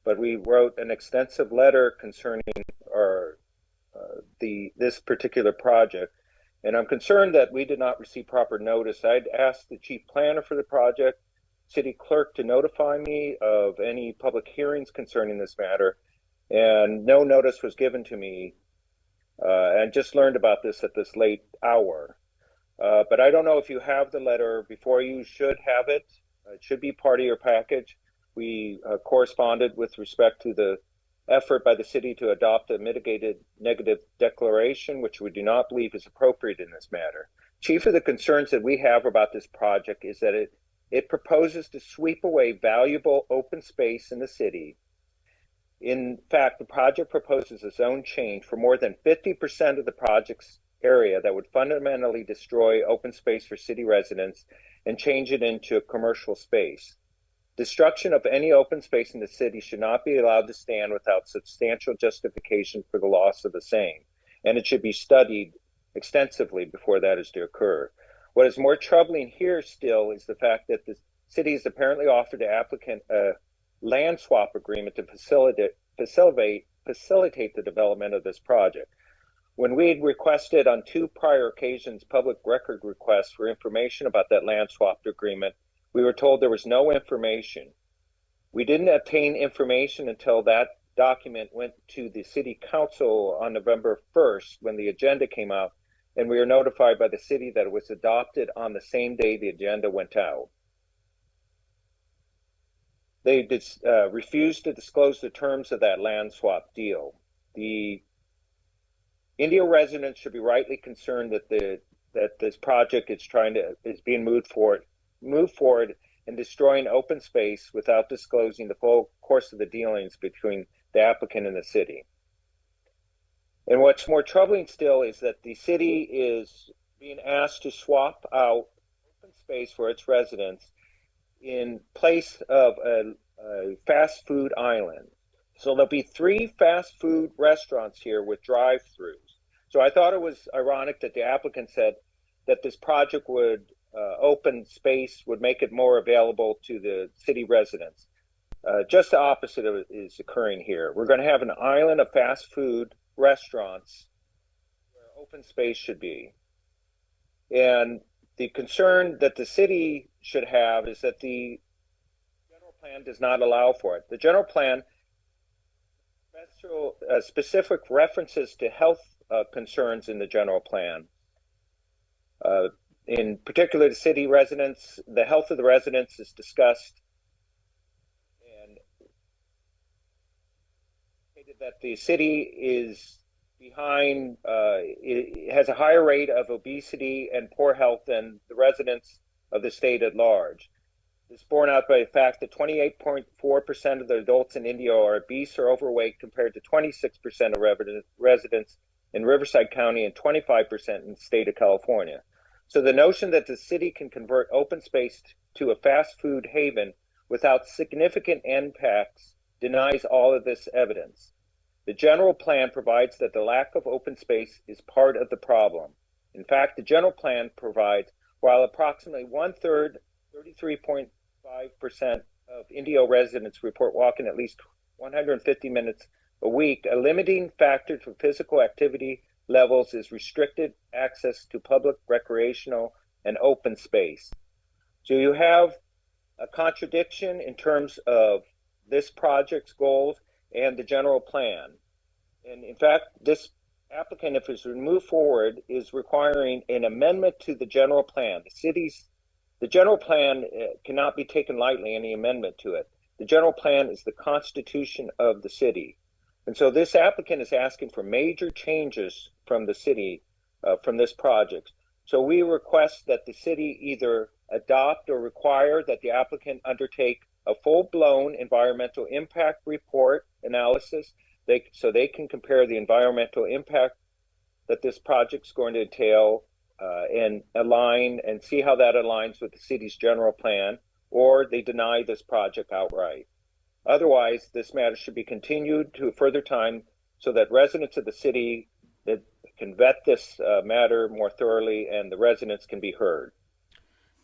but we wrote an extensive letter concerning our this particular project, and I'm concerned that we did not receive proper notice. I'd asked the chief planner for the project, city clerk, to notify me of any public hearings concerning this matter, and no notice was given to me. And just learned about this at this late hour. But I don't know if you have the letter before you. Should have it. It should be part of your package. We corresponded with respect to the effort by the city to adopt a mitigated negative declaration, which we do not believe is appropriate in this matter. Chief of the concerns that we have about this project is that it proposes to sweep away valuable open space in the city. In fact, the project proposes a zone change for more than 50% of the project's area that would fundamentally destroy open space for city residents and change it into a commercial space. Destruction of any open space in the city should not be allowed to stand without substantial justification for the loss of the same, and it should be studied extensively before that is to occur. What is more troubling here still is the fact that the city has apparently offered the applicant a land swap agreement to facilitate the development of this project. When we had requested on 2 prior occasions public record requests for information about that land swap agreement, we were told there was no information. We didn't obtain information until that document went to the city council on November 1st when the agenda came out, and we were notified by the city that it was adopted on the same day the agenda went out. They refused to disclose the terms of that land swap deal. The Indio residents should be rightly concerned that this project is being moved forward and destroying open space without disclosing the full course of the dealings between the applicant and the city. And what's more troubling still is that the city is being asked to swap out open space for its residents in place of a fast food island. So there'll be 3 fast food restaurants here with drive-throughs. So I thought it was ironic that the applicant said that this project would open space, would make it more available to the city residents. Just the opposite of it is occurring here. We're going to have an island of fast food restaurants where open space should be. And the concern that the city should have is that the general plan does not allow for it. The general plan specific references to health concerns in the general plan. In particular, the city residents, the health of the residents is discussed, and stated that the city is behind, it has a higher rate of obesity and poor health than the residents of the state at large. This is borne out by the fact that 28.4% of the adults in Indio are obese or overweight compared to 26% of residents in Riverside County and 25% in the state of California. So the notion that the city can convert open space to a fast food haven without significant impacts denies all of this evidence. The general plan provides that the lack of open space is part of the problem. In fact, the general plan provides, while approximately 1/3, 33.5% of Indio residents report walking at least 150 minutes a week, a limiting factor to physical activity levels is restricted access to public, recreational, and open space. So you have a contradiction in terms of this project's goals and the general plan. And in fact, this applicant, if it's moved forward, is requiring an amendment to the general plan. The general plan cannot be taken lightly, any amendment to it. The general plan is the constitution of the city. And so this applicant is asking for major changes from the city, from this project. So we request that the city either adopt or require that the applicant undertake a full-blown environmental impact report analysis so they can compare the environmental impact that this project is going to entail and align and see how that aligns with the city's general plan, or they deny this project outright. Otherwise, this matter should be continued to a further time so that residents of the city that can vet this matter more thoroughly and the residents can be heard.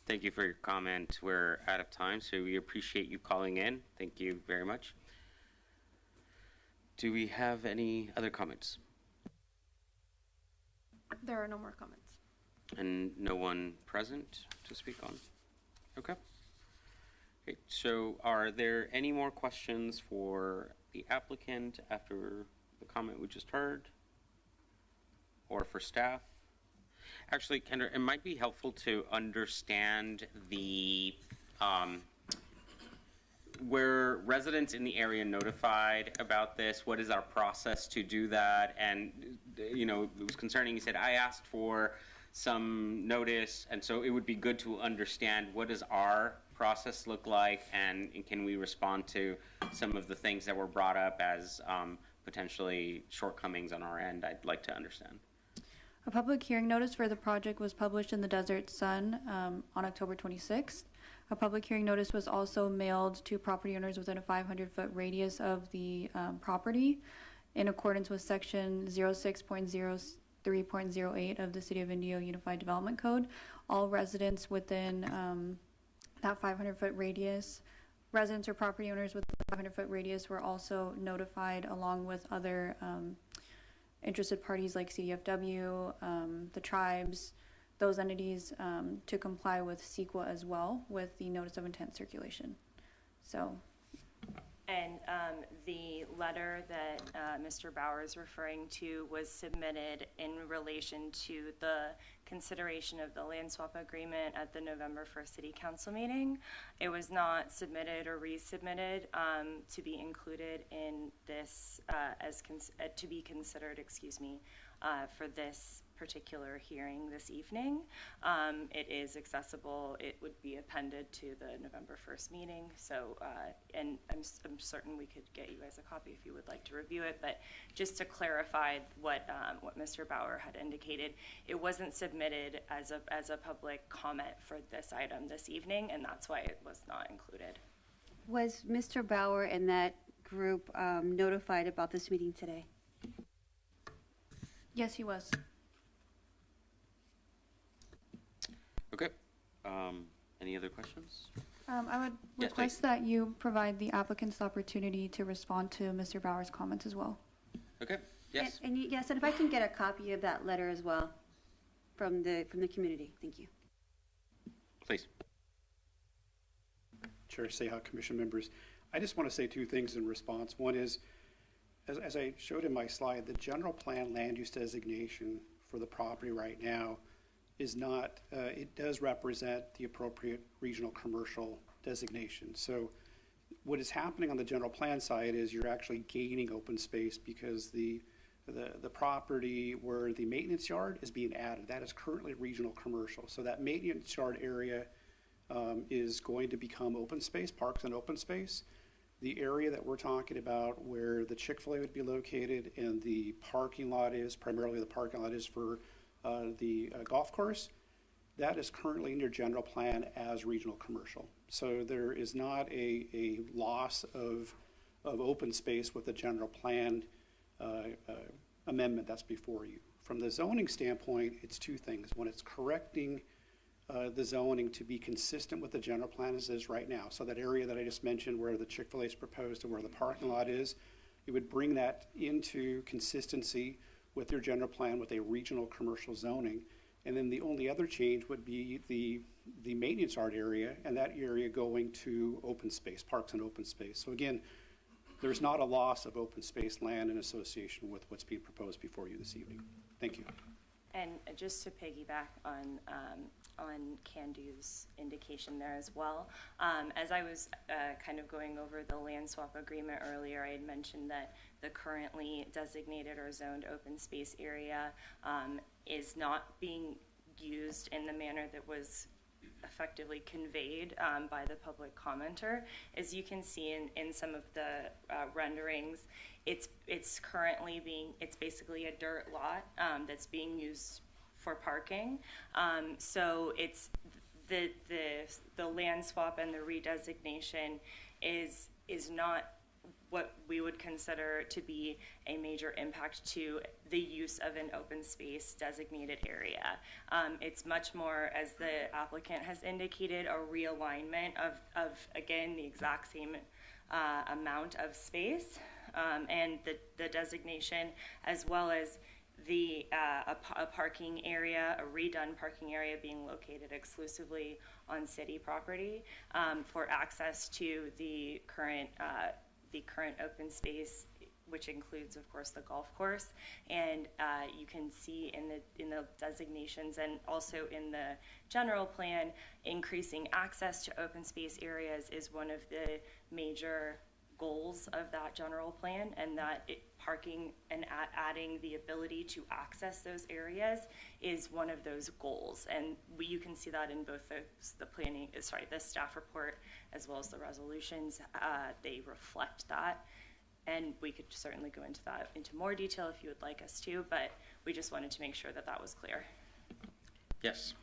Thank you for your comment. We're out of time, so we appreciate you calling in. Thank you very much. Do we have any other comments? There are no more comments. And no one present to speak on? Okay. Okay, so are there any more questions for the applicant after the comment we just heard? Or for staff? Actually, Kendra, it might be helpful to understand the, were residents in the area notified about this? What is our process to do that? And, you know, it was concerning, you said, I asked for some notice, and so it would be good to understand what does our process look like, and can we respond to some of the things that were brought up as potentially shortcomings on our end? I'd like to understand. A public hearing notice for the project was published in the Desert Sun on October 26th. A public hearing notice was also mailed to property owners within a 500-foot radius of the property in accordance with section 06.03.08 of the City of Indio Unified Development Code. All residents within that 500-foot radius, residents or property owners within the 500-foot radius were also notified, along with other interested parties like CDFW, the tribes, those entities, to comply with CEQA as well with the notice of intent circulation. So. And the letter that Mr. Bauer is referring to was submitted in relation to the consideration of the land swap agreement at the November 1st City Council meeting. It was not submitted or resubmitted to be included in this to be considered, for this particular hearing this evening. It is accessible. It would be appended to the November 1st meeting. So, and I'm certain we could get you guys a copy if you would like to review it. But just to clarify what Mr. Bauer had indicated, it wasn't submitted as a public comment for this item this evening, and that's why it was not included. Was Mr. Bauer and that group notified about this meeting today? Yes, he was. Okay. Any other questions? I would Yes, request that you provide the applicants the opportunity to respond to Mr. Bauer's comments as well. Okay. Yes. And yes, and if I can get a copy of that letter as well from the community, thank you. Please. Chair Seha, Commission members, I just want to say two things in response. One is, as I showed in my slide, the general plan land use designation for the property right now is not, it does represent the appropriate regional commercial designation. So what is happening on the general plan side is you're actually gaining open space because the property where the maintenance yard is being added, that is currently regional commercial. So that maintenance yard area is going to become open space, parks and open space. The area that we're talking about where the Chick-fil-A would be located and the parking lot is, primarily the parking lot is for the golf course, that is currently in your general plan as regional commercial. So there is not a loss of open space with the general plan amendment that's before you. From the zoning standpoint, it's two things. One, it's correcting the zoning to be consistent with the general plan as is right now. So that area that I just mentioned where the Chick-fil-A is proposed and where the parking lot is, you would bring that into consistency with your general plan with a regional commercial zoning. And then the only other change would be the maintenance yard area and that area going to open space, parks and open space. So again, there's not a loss of open space land in association with what's being proposed before you this evening. Thank you. And just to piggyback on Candu's indication there as well, as I was kind of going over the land swap agreement earlier, I had mentioned that the currently designated or zoned open space area is not being used in the manner that was effectively conveyed by the public commenter. As you can see in some of the renderings, it's currently it's basically a dirt lot that's being used for parking. So it's the land swap and the redesignation is not what we would consider to be a major impact to the use of an open space designated area. It's much more, as the applicant has indicated, a realignment of again, the exact same amount of space and the designation, as well as a parking area, a redone parking area being located exclusively on city property for access to the current open space, which includes, of course, the golf course. And you can see in the designations and also in the general plan, increasing access to open space areas is one of the major goals of that general plan, and that parking and adding the ability to access those areas is one of those goals. And you can see that in both the staff report as well as the resolutions. They reflect that, and we could certainly go into more detail if you would like us to, but we just wanted to make sure that that was clear. Yes,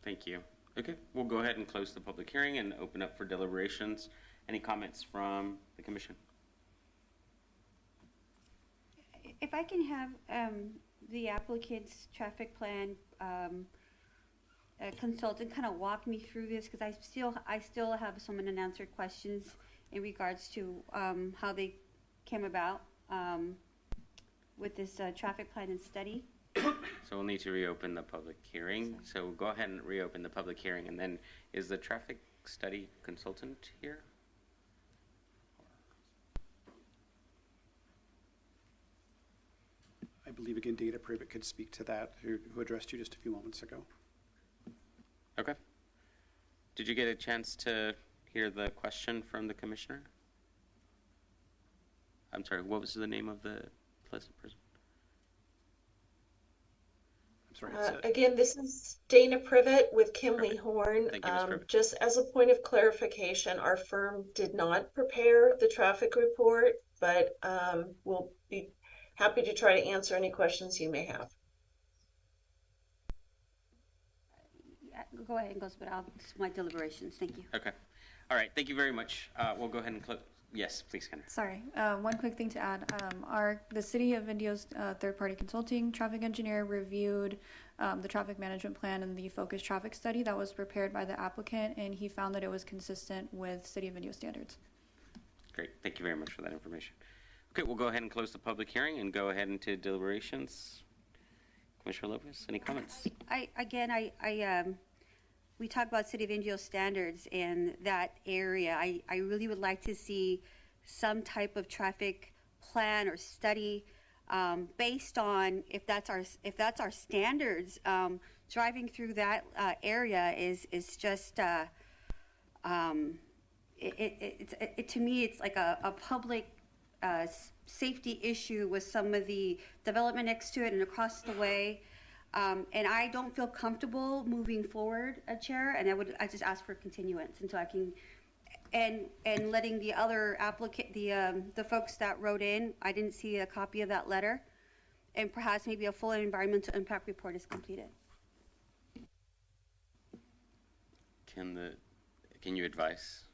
thank you. Okay, we'll go ahead and close the public hearing and open up for deliberations. Any comments from the commission? If I can have the applicant's traffic plan consultant kind of walk me through this, because I still have some unanswered questions in regards to how they came about with this traffic plan and study. So we'll need to reopen the public hearing. So we'll go ahead and reopen the public hearing, and then is the traffic study consultant here? I believe, again, Dana Privet could speak to that, who addressed you just a few moments ago. Okay. Did you get a chance to hear the question from the commissioner? I'm sorry, what was the name of the pleasant person? I'm sorry. Again, this is Dana Privet with Kimley Perfect. Horn. Thank you, Ms. Privet. Just as a point of clarification, our firm did not prepare the traffic report, but we'll be happy to try to answer any questions you may have. Go ahead and go, but it's my deliberations. Thank you. Okay. All right, thank you very much. We'll go ahead and close. Yes, please, Kendra. Sorry, one quick thing to add. The City of Indio's third-party consulting traffic engineer reviewed the traffic management plan and the focused traffic study that was prepared by the applicant, and he found that it was consistent with City of Indio standards. Great, thank you very much for that information. Okay, we'll go ahead and close the public hearing and go ahead into deliberations. Commissioner Lopez, any comments? We talk about City of Indio standards and that area. I really would like to see some type of traffic plan or study based on if that's our standards. Driving through that area is just to me it's like a public safety issue with some of the development next to it and across the way. And I don't feel comfortable moving forward, Chair, and I just ask for continuance until I can, and letting the other applicant, the folks that wrote in, I didn't see a copy of that letter, and perhaps maybe a full environmental impact report is completed. Can you advise?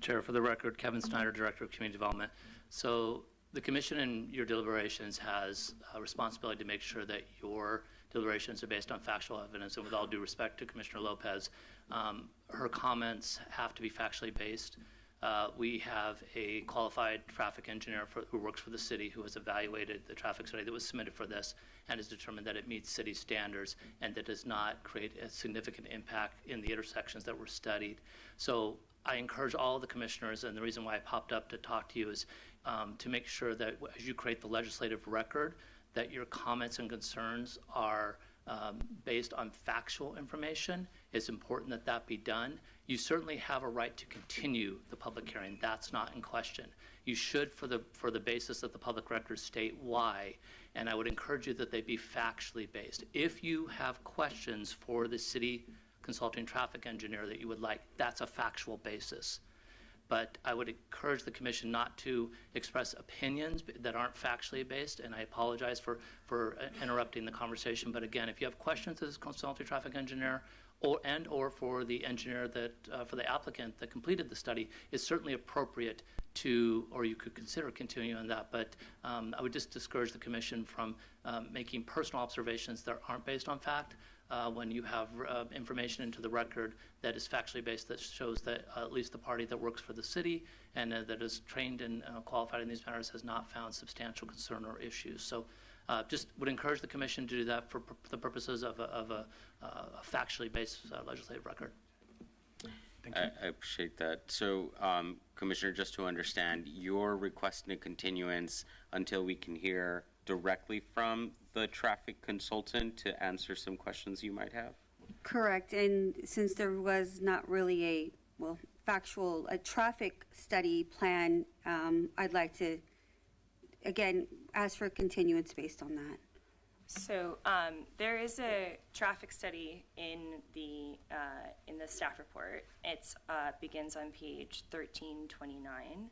Chair, for the record, Kevin Snyder, Director of Community Development. So the Commission in your deliberations has a responsibility to make sure that your deliberations are based on factual evidence, and with all due respect to Commissioner Lopez, her comments have to be factually based. We have a qualified traffic engineer who works for the city who has evaluated the traffic study that was submitted for this and has determined that it meets city standards and that does not create a significant impact in the intersections that were studied. So I encourage all of the commissioners, and the reason why I popped up to talk to you is to make sure that as you create the legislative record, that your comments and concerns are based on factual information. It's important that that be done. You certainly have a right to continue the public hearing. That's not in question. You should, for the basis that the public records state why, and I would encourage you that they be factually based. If you have questions for the city consulting traffic engineer that you would like, that's a factual basis. But I would encourage the Commission not to express opinions that aren't factually based, and I apologize for interrupting the conversation. But again, if you have questions to this consulting traffic engineer or for the engineer that, for the applicant that completed the study, is certainly appropriate to, or you could consider continuing on that. But I would just discourage the commission from making personal observations that aren't based on fact. When you have information into the record that is factually based, that shows that at least the party that works for the city and that is trained and qualified in these matters has not found substantial concern or issues. So just would encourage the commission to do that for the purposes of a factually based legislative record. I appreciate that. So, Commissioner, just to understand, you're requesting a continuance until we can hear directly from the traffic consultant to answer some questions you might have? Correct, and since there was not really a traffic study plan, I'd like to, again, ask for a continuance based on that. So there is a traffic study in the staff report. It begins on page 1329.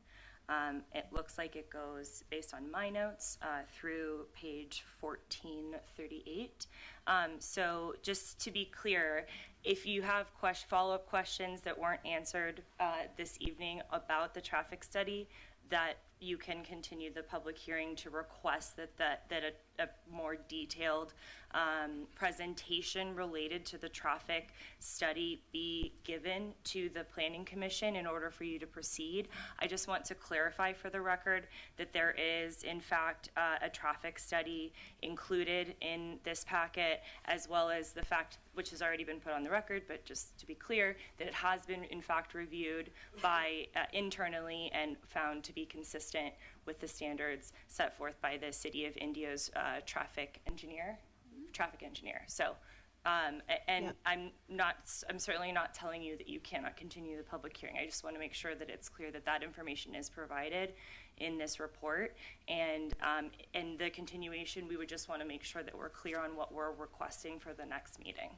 It looks like it goes, based on my notes, through page 1438. So just to be clear, if you have follow-up questions that weren't answered this evening about the traffic study, that you can continue the public hearing to request that a more detailed presentation related to the traffic study be given to the Planning Commission in order for you to proceed. I just want to clarify for the record that there is, in fact, a traffic study included in this packet, as well as the fact, which has already been put on the record, but just to be clear, that it has been, in fact, reviewed by internally and found to be consistent with the standards set forth by the City of Indio's traffic engineer. So, I'm certainly not telling you that you cannot continue the public hearing. I just want to make sure that it's clear that that information is provided in this report, and the continuation, we would just want to make sure that we're clear on what we're requesting for the next meeting.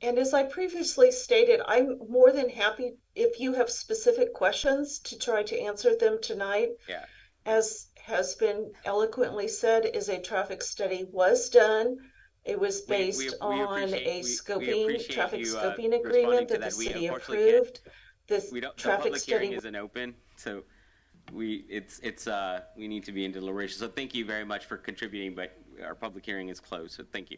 And as I previously stated, I'm more than happy if you have specific questions to try to answer them tonight. Yeah. As has been eloquently said, is a traffic study was done. It was based on a traffic scoping agreement that the city approved. The traffic public study hearing isn't open, so we need to be in deliberation. So thank you very much for contributing, but our public hearing is closed, so thank you.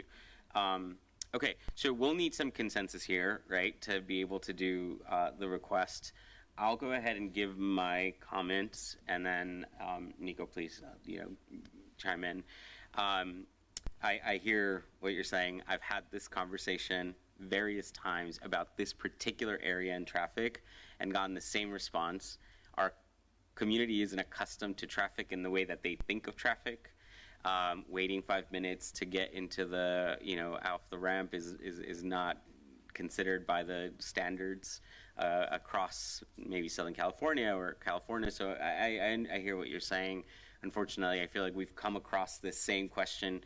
Okay, so we'll need some consensus here, right, to be able to do the request. I'll go ahead and give my comments, and then Nico, please, chime in. I hear what you're saying. I've had this conversation various times about this particular area in traffic and gotten the same response. Our community isn't accustomed to traffic in the way that they think of traffic. Waiting 5 minutes to get into the, off the ramp is not considered by the standards across maybe Southern California or California. So I hear what you're saying. Unfortunately, I feel like we've come across this same question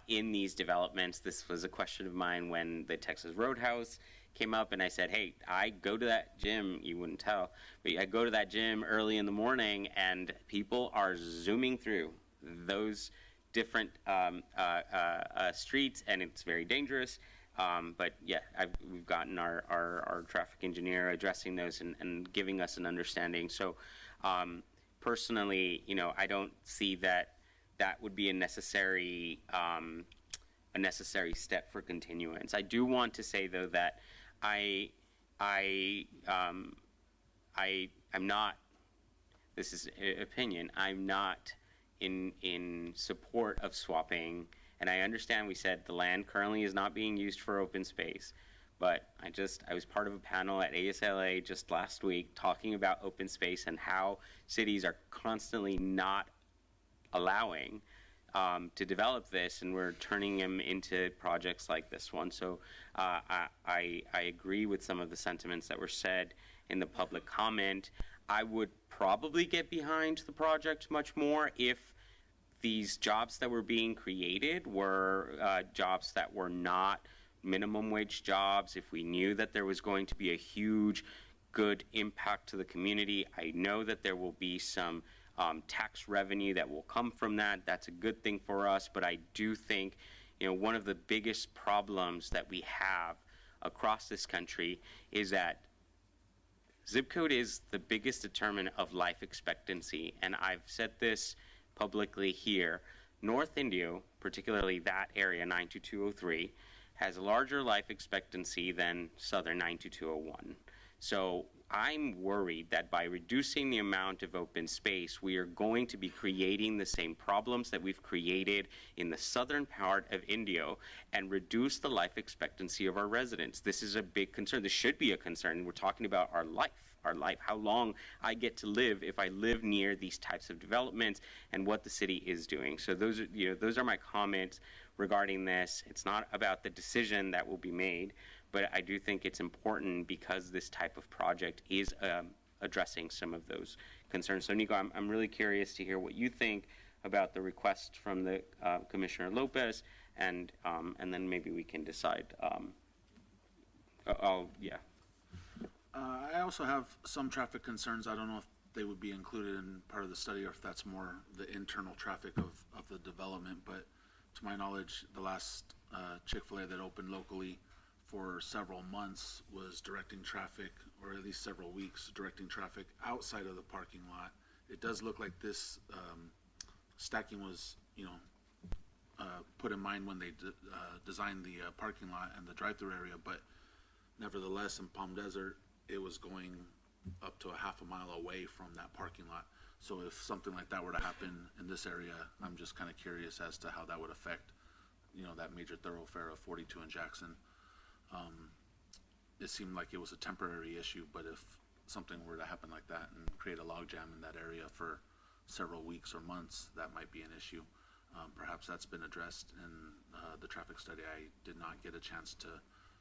in these developments. This was a question of mine when the Texas Roadhouse came up, and I said, hey, I go to that gym, you wouldn't tell, but I go to that gym early in the morning, and people are zooming through those different streets, and it's very dangerous. But yeah, we've gotten our traffic engineer addressing those and giving us an understanding. So personally, I don't see that would be a necessary step for continuance. I do want to say though that I'm not, this is opinion, I'm not in support of swapping, and I understand we said the land currently is not being used for open space, but I was part of a panel at ASLA just last week talking about open space and how cities are constantly not allowing to develop this, and we're turning them into projects like this one. So I agree with some of the sentiments that were said in the public comment. I would probably get behind the project much more if these jobs that were being created were jobs that were not minimum wage jobs, if we knew that there was going to be a huge good impact to the community. I know that there will be some tax revenue that will come from that. That's a good thing for us, but I do think one of the biggest problems that we have across this country is that zip code is the biggest determinant of life expectancy. And I've said this publicly here. North Indio, particularly that area, 92203, has a larger life expectancy than Southern 92201. So I'm worried that by reducing the amount of open space, we are going to be creating the same problems that we've created in the southern part of Indio and reduce the life expectancy of our residents. This is a big concern. This should be a concern. We're talking about our life, how long I get to live if I live near these types of developments and what the city is doing. So those are my comments regarding this. It's not about the decision that will be made, but I do think it's important because this type of project is addressing some of those concerns. So Nico, I'm really curious to hear what you think about the request from the Commissioner Lopez, and then maybe we can decide. I also have some traffic concerns. I don't know if they would be included in part of the study or if that's more the internal traffic of the development, but to my knowledge, the last Chick-fil-A that opened locally for several months was directing traffic, or at least several weeks, directing traffic outside of the parking lot. It does look like this stacking was, put in mind when they designed the parking lot and the drive-through area, but nevertheless, in Palm Desert, it was going up to a half a mile away from that parking lot. So if something like that were to happen in this area, I'm just kind of curious as to how that would affect, that major thoroughfare of 42 and Jackson. It seemed like it was a temporary issue, but if something were to happen like that and create a logjam in that area for several weeks or months, that might be an issue. Perhaps that's been addressed in the traffic study. I did not get a chance to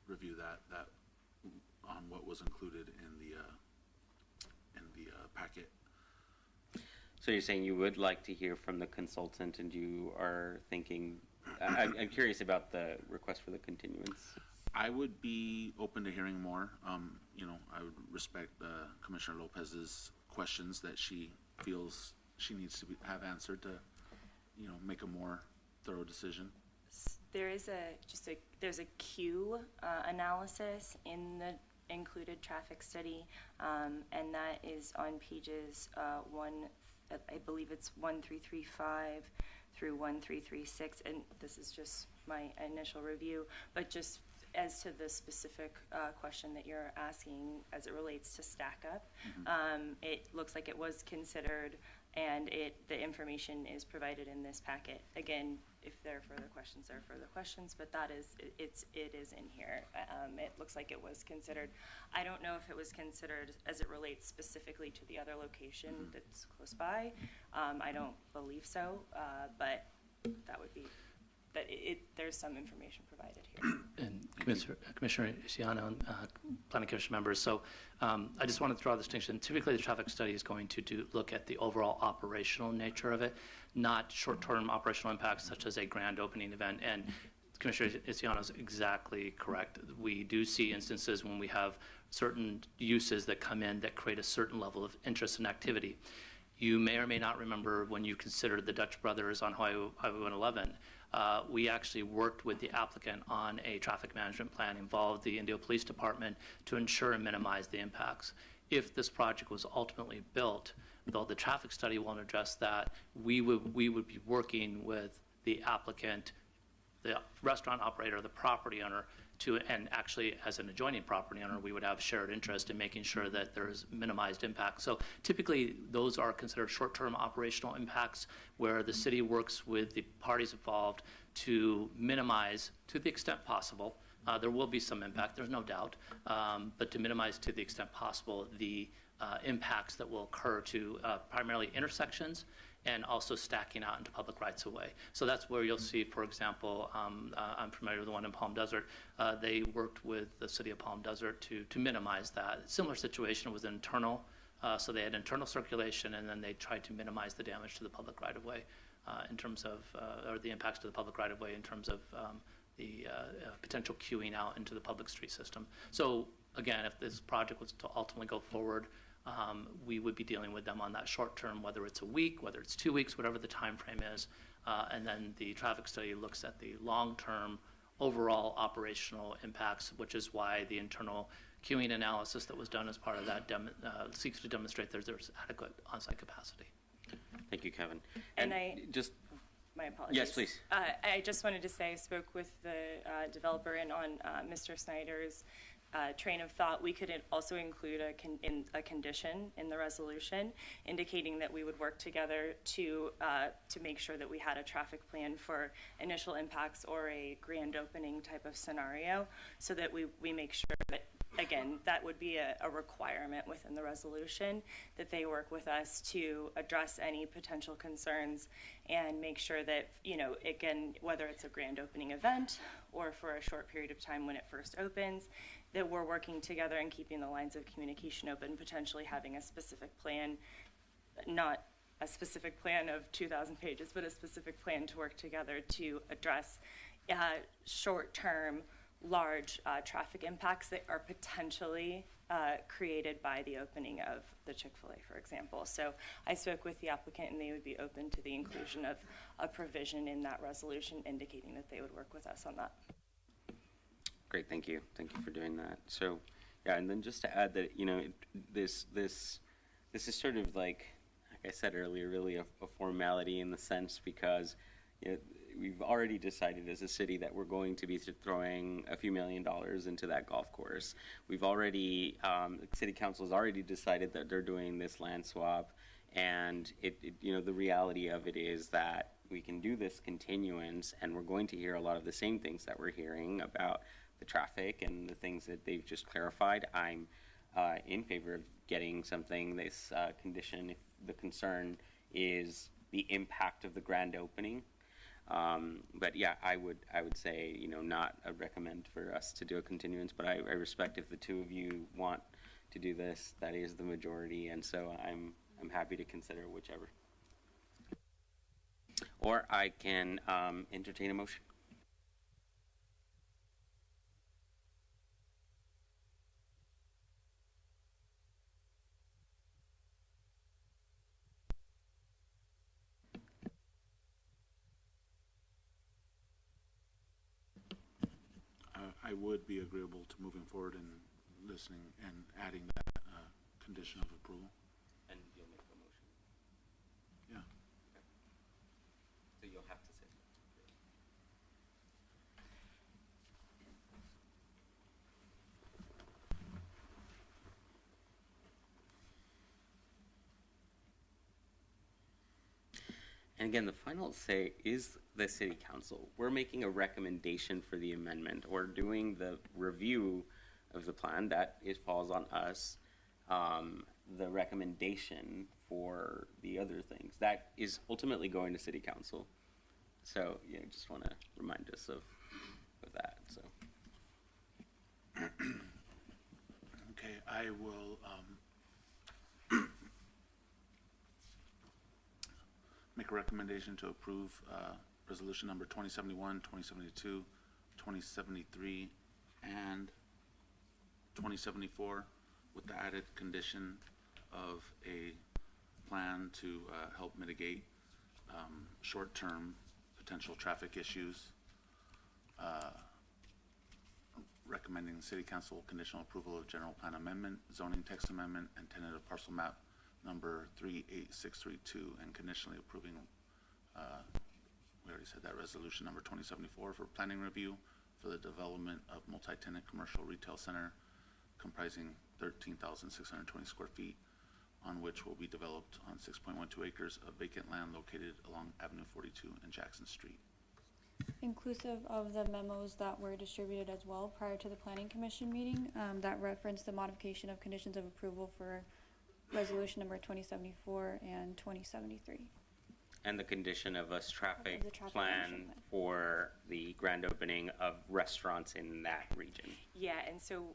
review that on what was included in the packet. So you're saying you would like to hear from the consultant, and you are thinking, I'm curious about the request for the continuance. I would be open to hearing more. I would respect Commissioner Lopez's questions that she feels she needs to have answered to, make a more thorough decision. There is there's a queue analysis in the included traffic study, and that is on pages I believe it's 1335 through 1336, and this is just my initial review, but just as to the specific question that you're asking as it relates to Stack Up, it looks like it was considered, and the information is provided in this packet. Again, if there are further questions, there are further questions, but it is in here. It looks like it was considered. I don't know if it was considered as it relates specifically to the other location that's close by. I don't believe so, but that would be. That there's some information provided here. And Commissioner Isiano and Planning Commission members, so I just wanted to draw a distinction. Typically, the traffic study is going to look at the overall operational nature of it, not short-term operational impacts such as a grand opening event. And Commissioner Isiano is exactly correct. We do see instances when we have certain uses that come in that create a certain level of interest and activity. You may or may not remember when you considered the Dutch Brothers on Highway 111. We actually worked with the applicant on a traffic management plan, involved the Indio Police Department to ensure and minimize the impacts. If this project was ultimately built, though the traffic study won't address that, we would be working with the applicant, the restaurant operator, the property owner, and actually as an adjoining property owner, we would have shared interest in making sure that there's minimized impact. So typically those are considered short-term operational impacts where the city works with the parties involved to minimize to the extent possible. There will be some impact, there's no doubt, but to minimize to the extent possible the impacts that will occur to primarily intersections and also stacking out into public rights of way. So that's where you'll see, for example, I'm familiar with the one in Palm Desert. They worked with the city of Palm Desert to minimize that. Similar situation was internal, so they had internal circulation, and then they tried to minimize the damage to the public right of way in terms of, or the impacts to the public right of way in terms of the potential queuing out into the public street system. So again, if this project was to ultimately go forward, we would be dealing with them on that short term, whether it's a week, whether it's 2 weeks, whatever the time frame is, And then the traffic study looks at the long-term overall operational impacts, which is why the internal queuing analysis that was done as part of that seeks to demonstrate there's adequate on-site capacity. Thank you, Kevin. And my apologies. Yes, please. I just wanted to say I spoke with the developer, and on Mr. Snyder's train of thought, we could also include a condition in the resolution indicating that we would work together to make sure that we had a traffic plan for initial impacts or a grand opening type of scenario, so that we make sure that, again, that would be a requirement within the resolution, that they work with us to address any potential concerns and make sure that, again, whether it's a grand opening event or for a short period of time when it first opens, that we're working together and keeping the lines of communication open, potentially having a specific plan, not a specific plan of 2,000 pages, but a specific plan to work together to address short-term, large traffic impacts that are potentially created by the opening of the Chick-fil-A, for example. So I spoke with the applicant, and they would be open to the inclusion of a provision in that resolution indicating that they would work with us on that. Great, thank you. Thank you for doing that. So, yeah, and then just to add that, this is sort of like I said earlier, really a formality in the sense because we've already decided as a city that we're going to be throwing a few $1 million into that golf course. We've already, City Council's already decided that they're doing this land swap, and the reality of it is that we can do this continuance, and we're going to hear a lot of the same things that we're hearing about the traffic and the things that they've just clarified. I'm in favor of getting something, this condition, if the concern is the impact of the grand opening. But yeah, I would say, not a recommend for us to do a continuance, but I respect if the two of you want to do this, that is the majority, and so I'm happy to consider whichever. Or I can entertain a motion. I would be agreeable to moving forward and listening and adding that condition of approval. And you'll make a motion. Yeah. Okay. So you'll have to say something. And again, the final say is the City Council. We're making a recommendation for the amendment or doing the review of the plan. That falls on us. The recommendation for the other things, that is ultimately going to City Council. So, just want to remind us of that. So. Okay, I will make a recommendation to approve resolution number 2071, 2072, 2073, and 2074 with the added condition of a plan to help mitigate short-term potential traffic issues. Recommending City Council conditional approval of general plan amendment, zoning text amendment, and tentative parcel map number 38632, and conditionally approving, we already said that, resolution number 2074 for planning review for the development of multi-tenant commercial retail center comprising 13,620 square feet, on which will be developed on 6.12 acres of vacant land located along Avenue 42 and Jackson Street. Inclusive of the memos that were distributed as well prior to the Planning Commission meeting that referenced the modification of conditions of approval for resolution number 2074 and 2073. And the condition of us traffic The traffic plan management plan. for the grand opening of restaurants in that region. Yeah, and so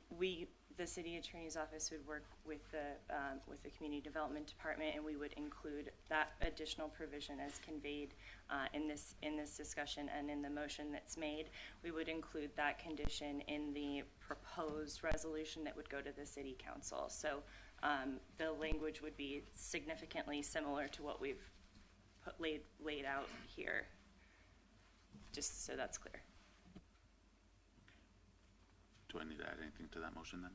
the city attorney's office would work with the community development department, and we would include that additional provision as conveyed in this discussion and in the motion that's made. We would include that condition in the proposed resolution that would go to the city council. So the language would be significantly similar to what we've laid out here just so that's clear. Do I need to add anything to that motion then?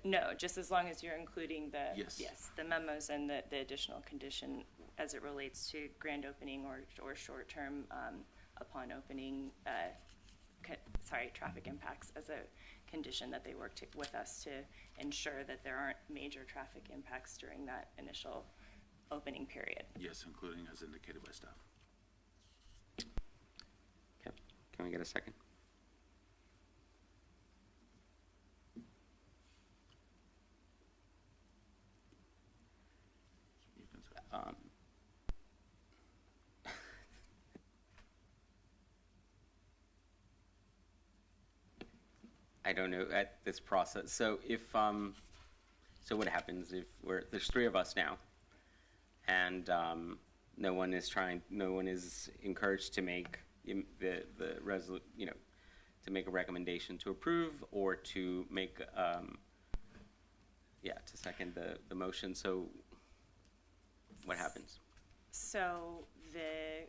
No, just as long as you're including the, Yes. the memos and the additional condition as it relates to grand opening or short-term upon opening, traffic impacts as a condition that they work with us to ensure that there aren't major traffic impacts during that initial opening period. Yes, including as indicated by staff. Okay, can we get a second? You can say. I don't know at this process. So if so what happens if there's three of us now, and no one is encouraged to make to make a recommendation to approve or to make to second the motion. So what happens? So the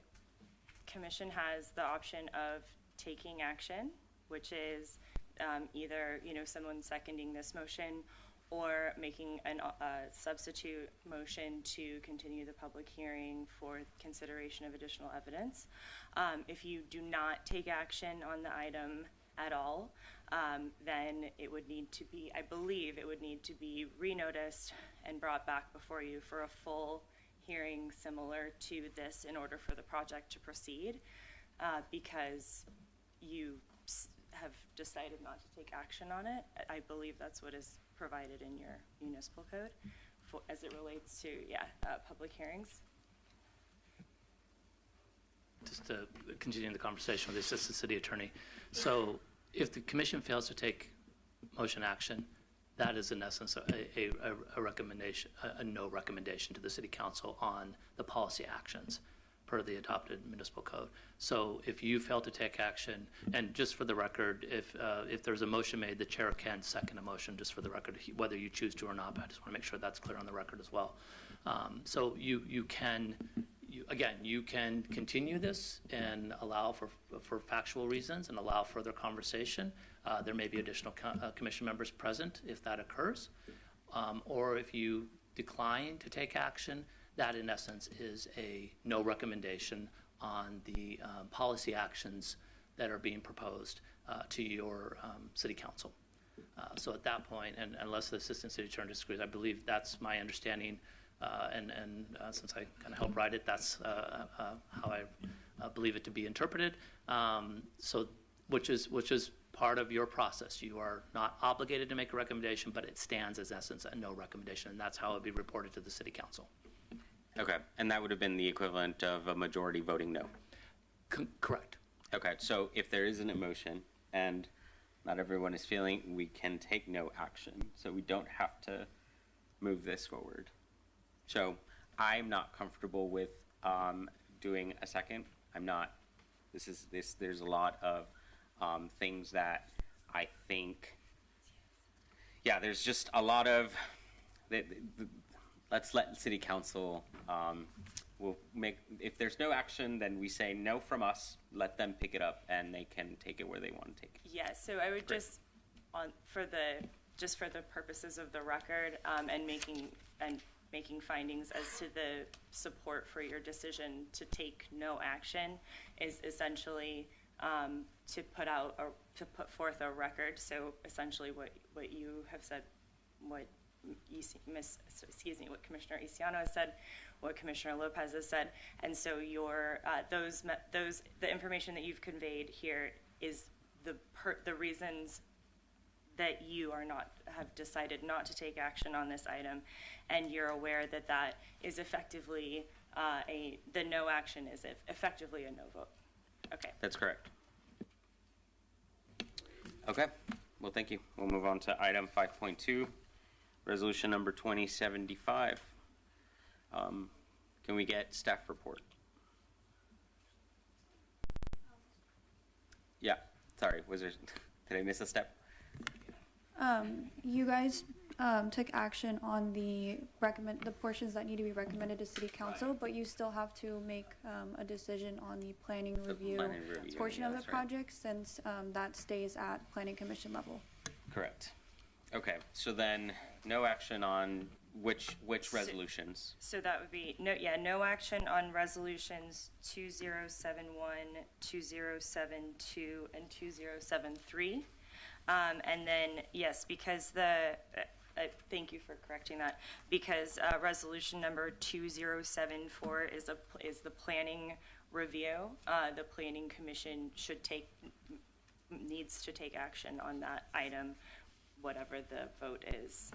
commission has the option of taking action, which is either, someone seconding this motion or making a substitute motion to continue the public hearing for consideration of additional evidence. If you do not take action on the item at all, then it would need to be, I believe it would need to be renoticed and brought back before you for a full hearing similar to this in order for the project to proceed, because you have decided not to take action on it. I believe that's what is provided in your municipal code as it relates to, public hearings. Just to continue the conversation with the Assistant City Attorney. So if the commission fails to take motion action, that is in essence a recommendation, a no recommendation to the City Council on the policy actions per the adopted municipal code. So if you fail to take action, and just for the record, if there's a motion made, the chair can second a motion, just for the record, whether you choose to or not, but I just want to make sure that's clear on the record as well. So you can continue this and allow for factual reasons and allow further conversation. There may be additional commission members present if that occurs. Or if you decline to take action, that in essence is a no recommendation on the policy actions that are being proposed to your city council. So at that point, and unless the assistant city attorney disagrees, I believe that's my understanding, and since I kind of helped write it, that's how I believe it to be interpreted. So which is part of your process. You are not obligated to make a recommendation, but it stands as essence a no recommendation, and that's how it would be reported to the city council. Okay, and that would have been the equivalent of a majority voting no. Correct. Okay, so if there isn't a motion and not everyone is feeling, we can take no action. So we don't have to move this forward. So I'm not comfortable with doing a second. I'm not. There's a lot of things that I think, there's just a lot of, let's let city council, we'll make, if there's no action, then we say no from us, let them pick it up and they can take it where they want to take it. Yeah, so I would just, for the purposes of the record, and making findings as to the support for your decision to take no action is essentially to put forth a record. So essentially what you have said, what Commissioner Isiano has said, what Commissioner Lopez has said, and so the information that you've conveyed here is the reasons that you have decided not to take action on this item, and you're aware that is effectively the no action is effectively a no vote. Okay. That's correct. Okay, well, thank you. We'll move on to item 5.2, resolution number 2075. Can we get staff report? Yeah, sorry, did I miss a step? You guys took action on the portions that need to be recommended to city council, but you still have to make a decision on the planning review planning review, portion yeah, of the that's right. project, since that stays at planning commission level. Correct. Okay, so then no action on which resolutions? So that would be, no action on resolutions 2071, 2072, and 2073. And then, yes, because thank you for correcting that, because resolution number 2074 is the planning review. The planning commission needs to take action on that item, whatever the vote is.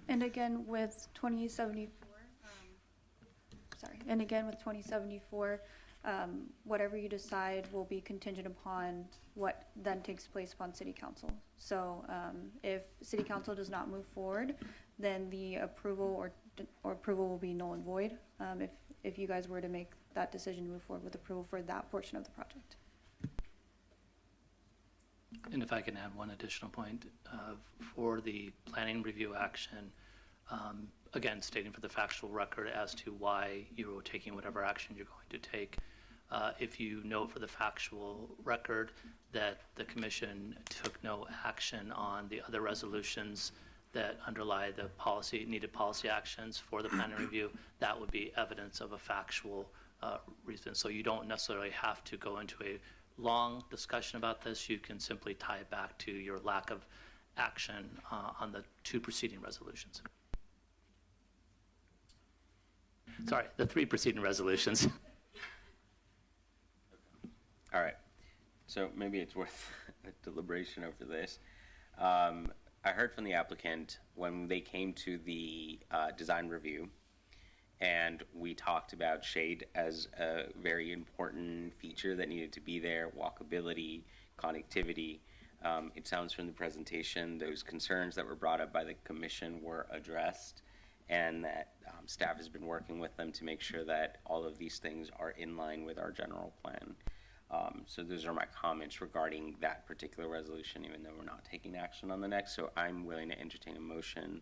And again, with 2074, whatever you decide will be contingent upon what then takes place upon city council. So if city council does not move forward, then the approval or approval will be null and void, if you guys were to make that decision to move forward with approval for that portion of the project. And if I can add one additional point, for the planning review action, again, stating for the factual record as to why you're taking whatever action you're going to take. If you note for the factual record that the commission took no action on the other resolutions that underlie the needed policy actions for the planning review, that would be evidence of a factual reason. So you don't necessarily have to go into a long discussion about this. You can simply tie it back to your lack of action on the two preceding resolutions. Sorry, the three preceding resolutions. All right, so maybe it's worth a deliberation over this. I heard from the applicant when they came to the design review, and we talked about shade as a very important feature that needed to be there, walkability, connectivity. It sounds from the presentation those concerns that were brought up by the commission were addressed, and that staff has been working with them to make sure that all of these things are in line with our general plan. So those are my comments regarding that particular resolution, even though we're not taking action on the next. So I'm willing to entertain a motion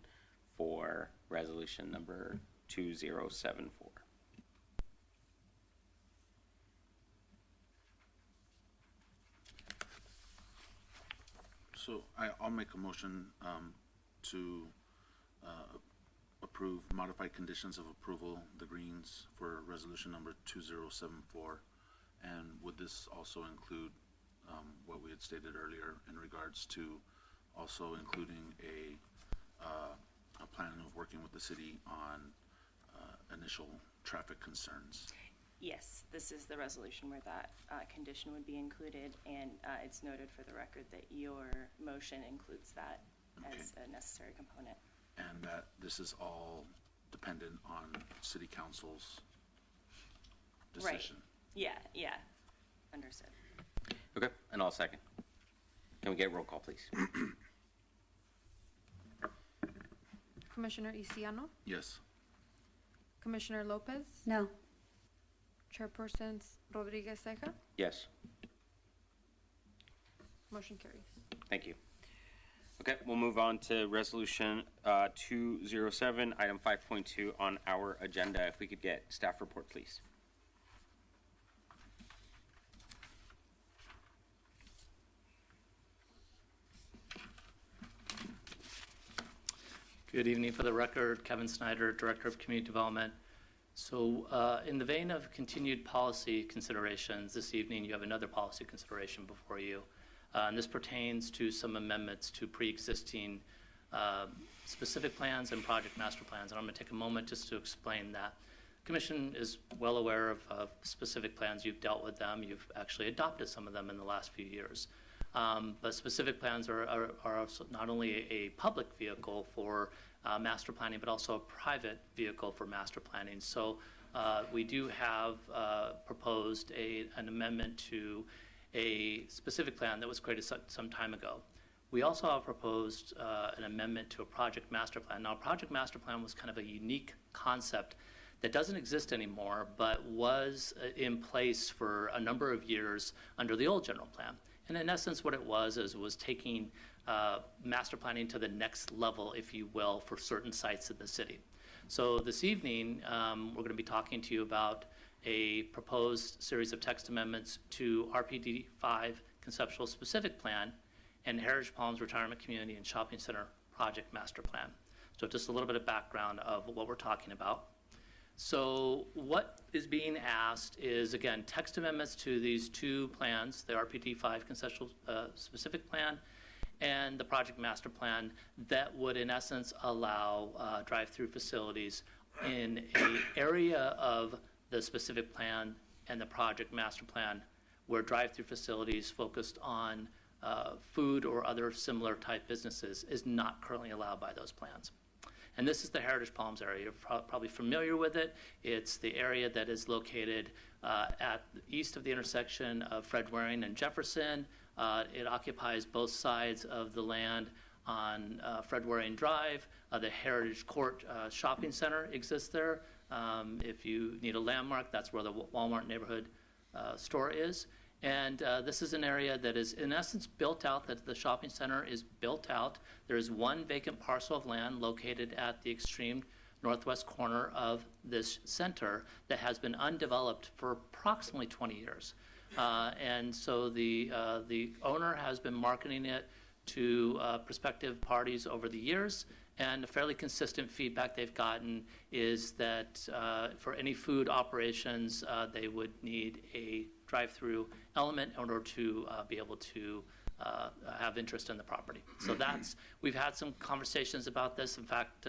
for resolution number 2074. So I'll make a motion to approve modified conditions of approval, the Greens, for resolution number 2074. And would this also include what we had stated earlier in regards to also including a plan of working with the city on initial traffic concerns? Yes, this is the resolution where that condition would be included, and it's noted for the record that your motion includes that as a necessary component. And that this is all dependent on city council's decision? Yeah, understood. Okay, and I'll second. Can we get roll call, please? Commissioner Isiano, Yes. Commissioner Lopez, No. Chairperson Rodriguez Ceja, Yes, motion carries. thank you. Okay, we'll move on to resolution 207, item 5.2 on our agenda. If we could get staff report, please. Good evening. For the record, Kevin Snyder, Director of Community Development. So in the vein of continued policy considerations, this evening you have another policy consideration before you. And this pertains to some amendments to pre-existing specific plans and project master plans. And I'm going to take a moment just to explain that. The Commission is well aware of specific plans. You've dealt with them. You've actually adopted some of them in the last few years. But specific plans are also not only a public vehicle for master planning, but also a private vehicle for master planning. So we do have proposed an amendment to a specific plan that was created some time ago. We also have proposed an amendment to a project master plan. Now, a project master plan was kind of a unique concept that doesn't exist anymore, but was in place for a number of years under the old general plan. And in essence, what it was taking master planning to the next level, if you will, for certain sites in the city. So this evening, we're going to be talking to you about a proposed series of text amendments to RPD 5 Conceptual Specific Plan and Heritage Palms Retirement Community and Shopping Center Project Master Plan. So just a little bit of background of what we're talking about. So what is being asked is, again, text amendments to these two plans, the RPD 5 Conceptual Specific Plan and the Project Master Plan, that would in essence allow drive-through facilities in an area of the specific plan and the Project Master Plan where drive-through facilities focused on food or other similar type businesses is not currently allowed by those plans. And this is the Heritage Palms area. You're probably familiar with it. It's the area that is located at the east of the intersection of Fred Waring and Jefferson. It occupies both sides of the land on Fred Waring Drive. The Heritage Court Shopping Center exists there. If you need a landmark, that's where the Walmart neighborhood store is. And this is an area that is, in essence, built out, that the shopping center is built out. There is one vacant parcel of land located at the extreme northwest corner of this center that has been undeveloped for approximately 20 years. And so the owner has been marketing it to prospective parties over the years, and a fairly consistent feedback they've gotten is that for any food operations, they would need a drive-through element in order to be able to have interest in the property. So we've had some conversations about this. In fact,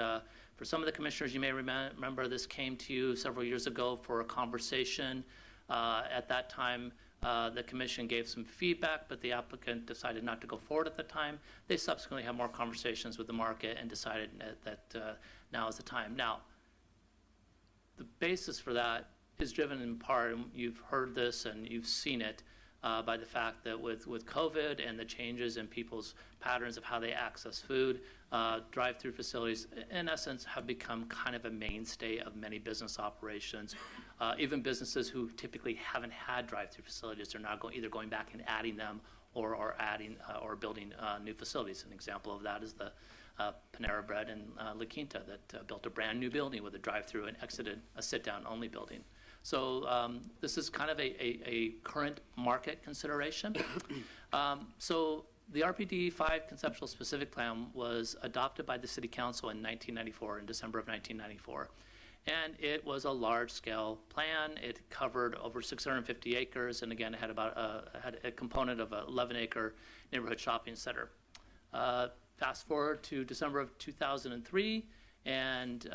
for some of the commissioners, you may remember this came to you several years ago for a conversation. At that time, the commission gave some feedback, but the applicant decided not to go forward at the time. They subsequently had more conversations with the market and decided that now is the time. Now, the basis for that is driven in part, and you've heard this and you've seen it, by the fact that with COVID and the changes in people's patterns of how they access food, drive-through facilities, in essence, have become kind of a mainstay of many business operations. Even businesses who typically haven't had drive-through facilities are now either going back and adding them or adding or building new facilities. An example of that is the Panera Bread in La Quinta that built a brand new building with a drive-through and exited a sit-down only building. So this is kind of a current market consideration. So the RPD 5 Conceptual Specific Plan was adopted by the City Council in 1994, in December of 1994. And it was a large-scale plan. It covered over 650 acres, and again, it had had a component of an 11-acre neighborhood shopping center. Fast forward to December of 2003, and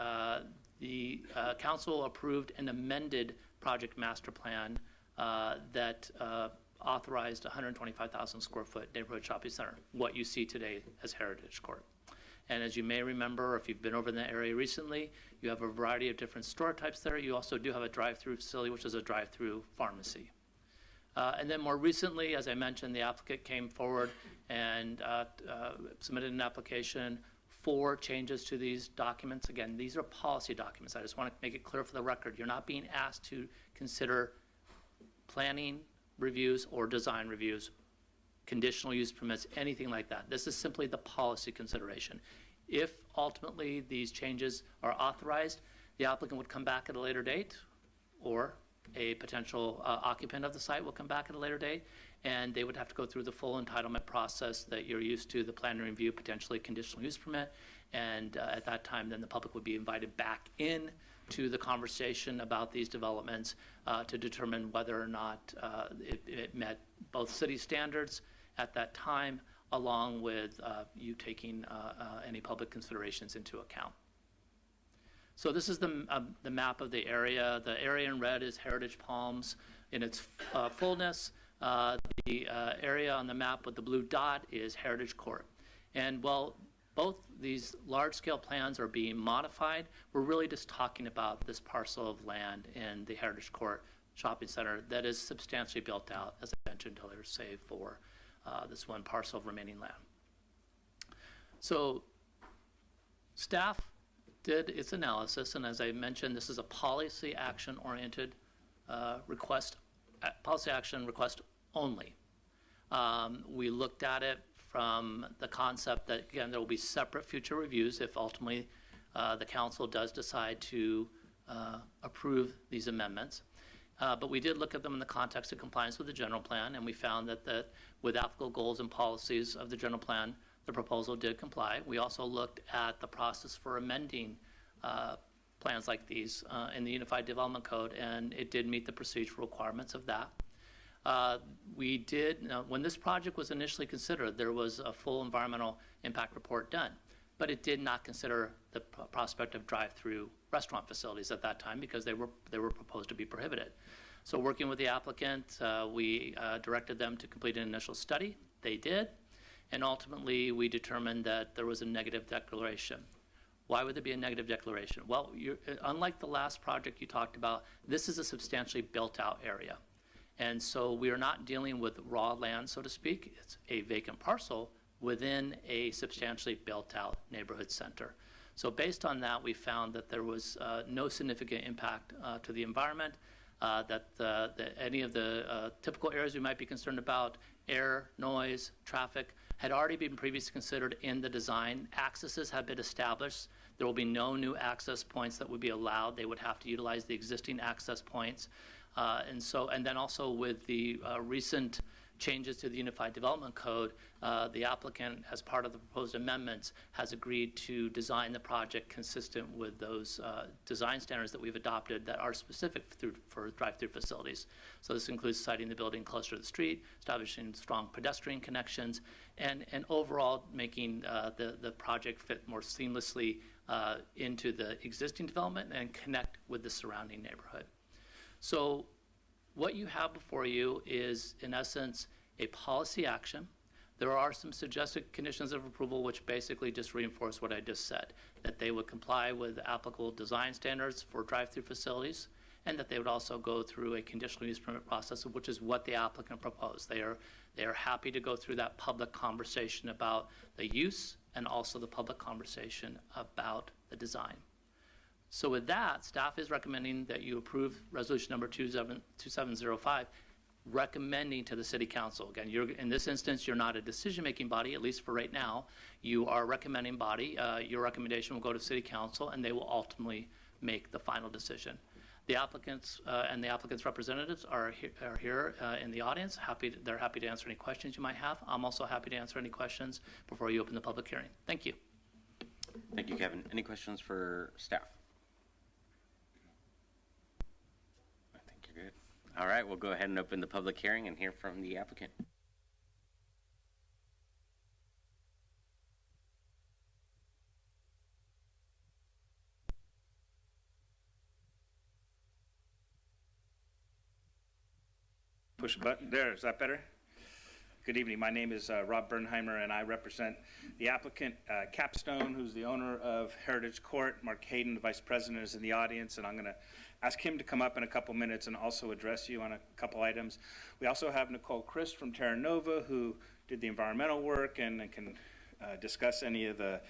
the council approved an amended project master plan that authorized 125,000 square foot neighborhood shopping center, what you see today as Heritage Court. And as you may remember, if you've been over in that area recently, you have a variety of different store types there. You also do have a drive-through facility, which is a drive-through pharmacy. And then more recently, as I mentioned, the applicant came forward and submitted an application for changes to these documents. Again, these are policy documents. I just want to make it clear for the record. You're not being asked to consider planning reviews or design reviews, conditional use permits, anything like that. This is simply the policy consideration. If ultimately these changes are authorized, the applicant would come back at a later date, or a potential occupant of the site will come back at a later date, and they would have to go through the full entitlement process that you're used to, the plan review, potentially conditional use permit, and at that time then the public would be invited back in to the conversation about these developments to determine whether or not it met both city standards at that time, along with you taking any public considerations into account. So this is the map of the area. The area in red is Heritage Palms in its fullness. The area on the map with the blue dot is Heritage Court. And while both these large-scale plans are being modified, we're really just talking about this parcel of land in the Heritage Court Shopping Center that is substantially built out, as I mentioned earlier, save for this one parcel of remaining land. So staff did its analysis, and as I mentioned, this is a policy action-oriented request, policy action request only. We looked at it from the concept that, again, there will be separate future reviews if ultimately the council does decide to approve these amendments. But we did look at them in the context of compliance with the general plan, and we found that with applicable goals and policies of the general plan, the proposal did comply. We also looked at the process for amending plans like these in the Unified Development Code, and it did meet the procedural requirements of that. We did, when this project was initially considered, there was a full environmental impact report done, but it did not consider the prospect of drive-through restaurant facilities at that time because they were proposed to be prohibited. So working with the applicant, we directed them to complete an initial study. They did, and ultimately we determined that there was a negative declaration. Why would there be a negative declaration? Well, unlike the last project you talked about, this is a substantially built-out area. And so we are not dealing with raw land, so to speak. It's a vacant parcel within a substantially built-out neighborhood center. So based on that, we found that there was no significant impact to the environment, that any of the typical areas we might be concerned about, air, noise, traffic, had already been previously considered in the design. Accesses have been established. There will be no new access points that would be allowed. They would have to utilize the existing access points. And then also with the recent changes to the Unified Development Code, the applicant, as part of the proposed amendments, has agreed to design the project consistent with those design standards that we've adopted that are specific for drive-through facilities. So this includes siting the building closer to the street, establishing strong pedestrian connections, and overall making the project fit more seamlessly into the existing development and connect with the surrounding neighborhood. So what you have before you is, in essence, a policy action. There are some suggested conditions of approval which basically just reinforce what I just said, that they would comply with applicable design standards for drive-through facilities, and that they would also go through a conditional use permit process, which is what the applicant proposed. They are happy to go through that public conversation about the use and also the public conversation about the design. So with that, staff is recommending that you approve resolution number 2705, recommending to the city council. Again, in this instance, you're not a decision-making body, at least for right now. You are a recommending body. Your recommendation will go to city council, and they will ultimately make the final decision. The applicants and the applicants' representatives are here in the audience. They're happy to answer any questions you might have. I'm also happy to answer any questions before you open the public hearing. Thank you. Thank you, Kevin. Any questions for staff? I think you're good. All right, we'll go ahead and open the public hearing and hear from the applicant. Push a button. There, is that better? Good evening. My name is Rob Bernheimer, and I represent the applicant, Capstone, who's the owner of Heritage Court. Mark Hayden, the vice president, is in the audience, and I'm going to ask him to come up in a couple minutes and also address you on a couple items. We also have Nicole Christ from Terra Nova, who did the environmental work and can discuss any of the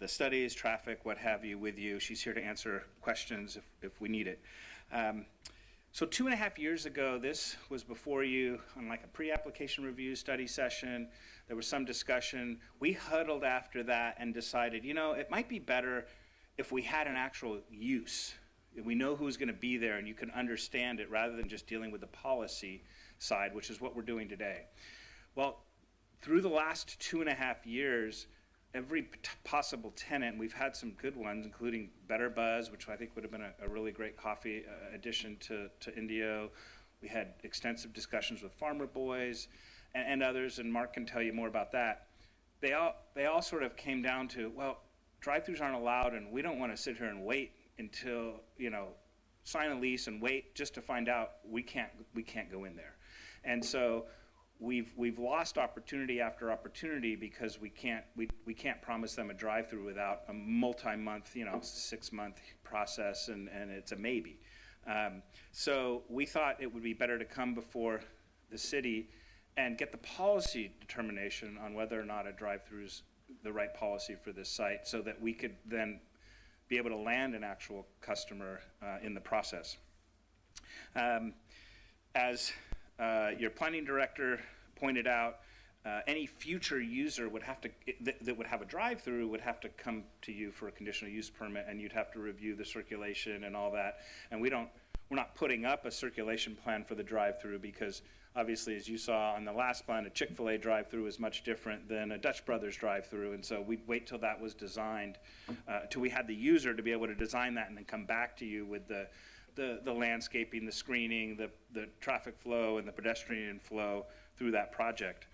studies, traffic, what have you, with you. She's here to answer questions if we need it. So 2.5 years ago, this was before you on like a pre-application review study session. There was some discussion. We huddled after that and decided, it might be better if we had an actual use. We know who's going to be there and you can understand it rather than just dealing with the policy side, which is what we're doing today. Well, through the last 2.5 years, every possible tenant, we've had some good ones, including Better Buzz, which I think would have been a really great coffee addition to Indio. We had extensive discussions with Farmer Boys and others, and Mark can tell you more about that. They all sort of came down to, well, drive-thrus aren't allowed, and we don't want to sit here and wait until, sign a lease and wait just to find out we can't go in there. And so we've lost opportunity after opportunity because we can't promise them a drive-through without a multi-month, 6-month process, and it's a maybe. So we thought it would be better to come before the city and get the policy determination on whether or not a drive-through is the right policy for this site, so that we could then be able to land an actual customer in the process. As your planning director pointed out, any future user would have to, that would have a drive-through would have to come to you for a conditional use permit, and you'd have to review the circulation and all that. And we're not putting up a circulation plan for the drive-through because obviously, as you saw on the last plan, a Chick-fil-A drive-through is much different than a Dutch Brothers drive-through. And so we'd wait till that was designed, till we had the user to be able to design that and then come back to you with the landscaping, the screening, the traffic flow, and the pedestrian flow through that project.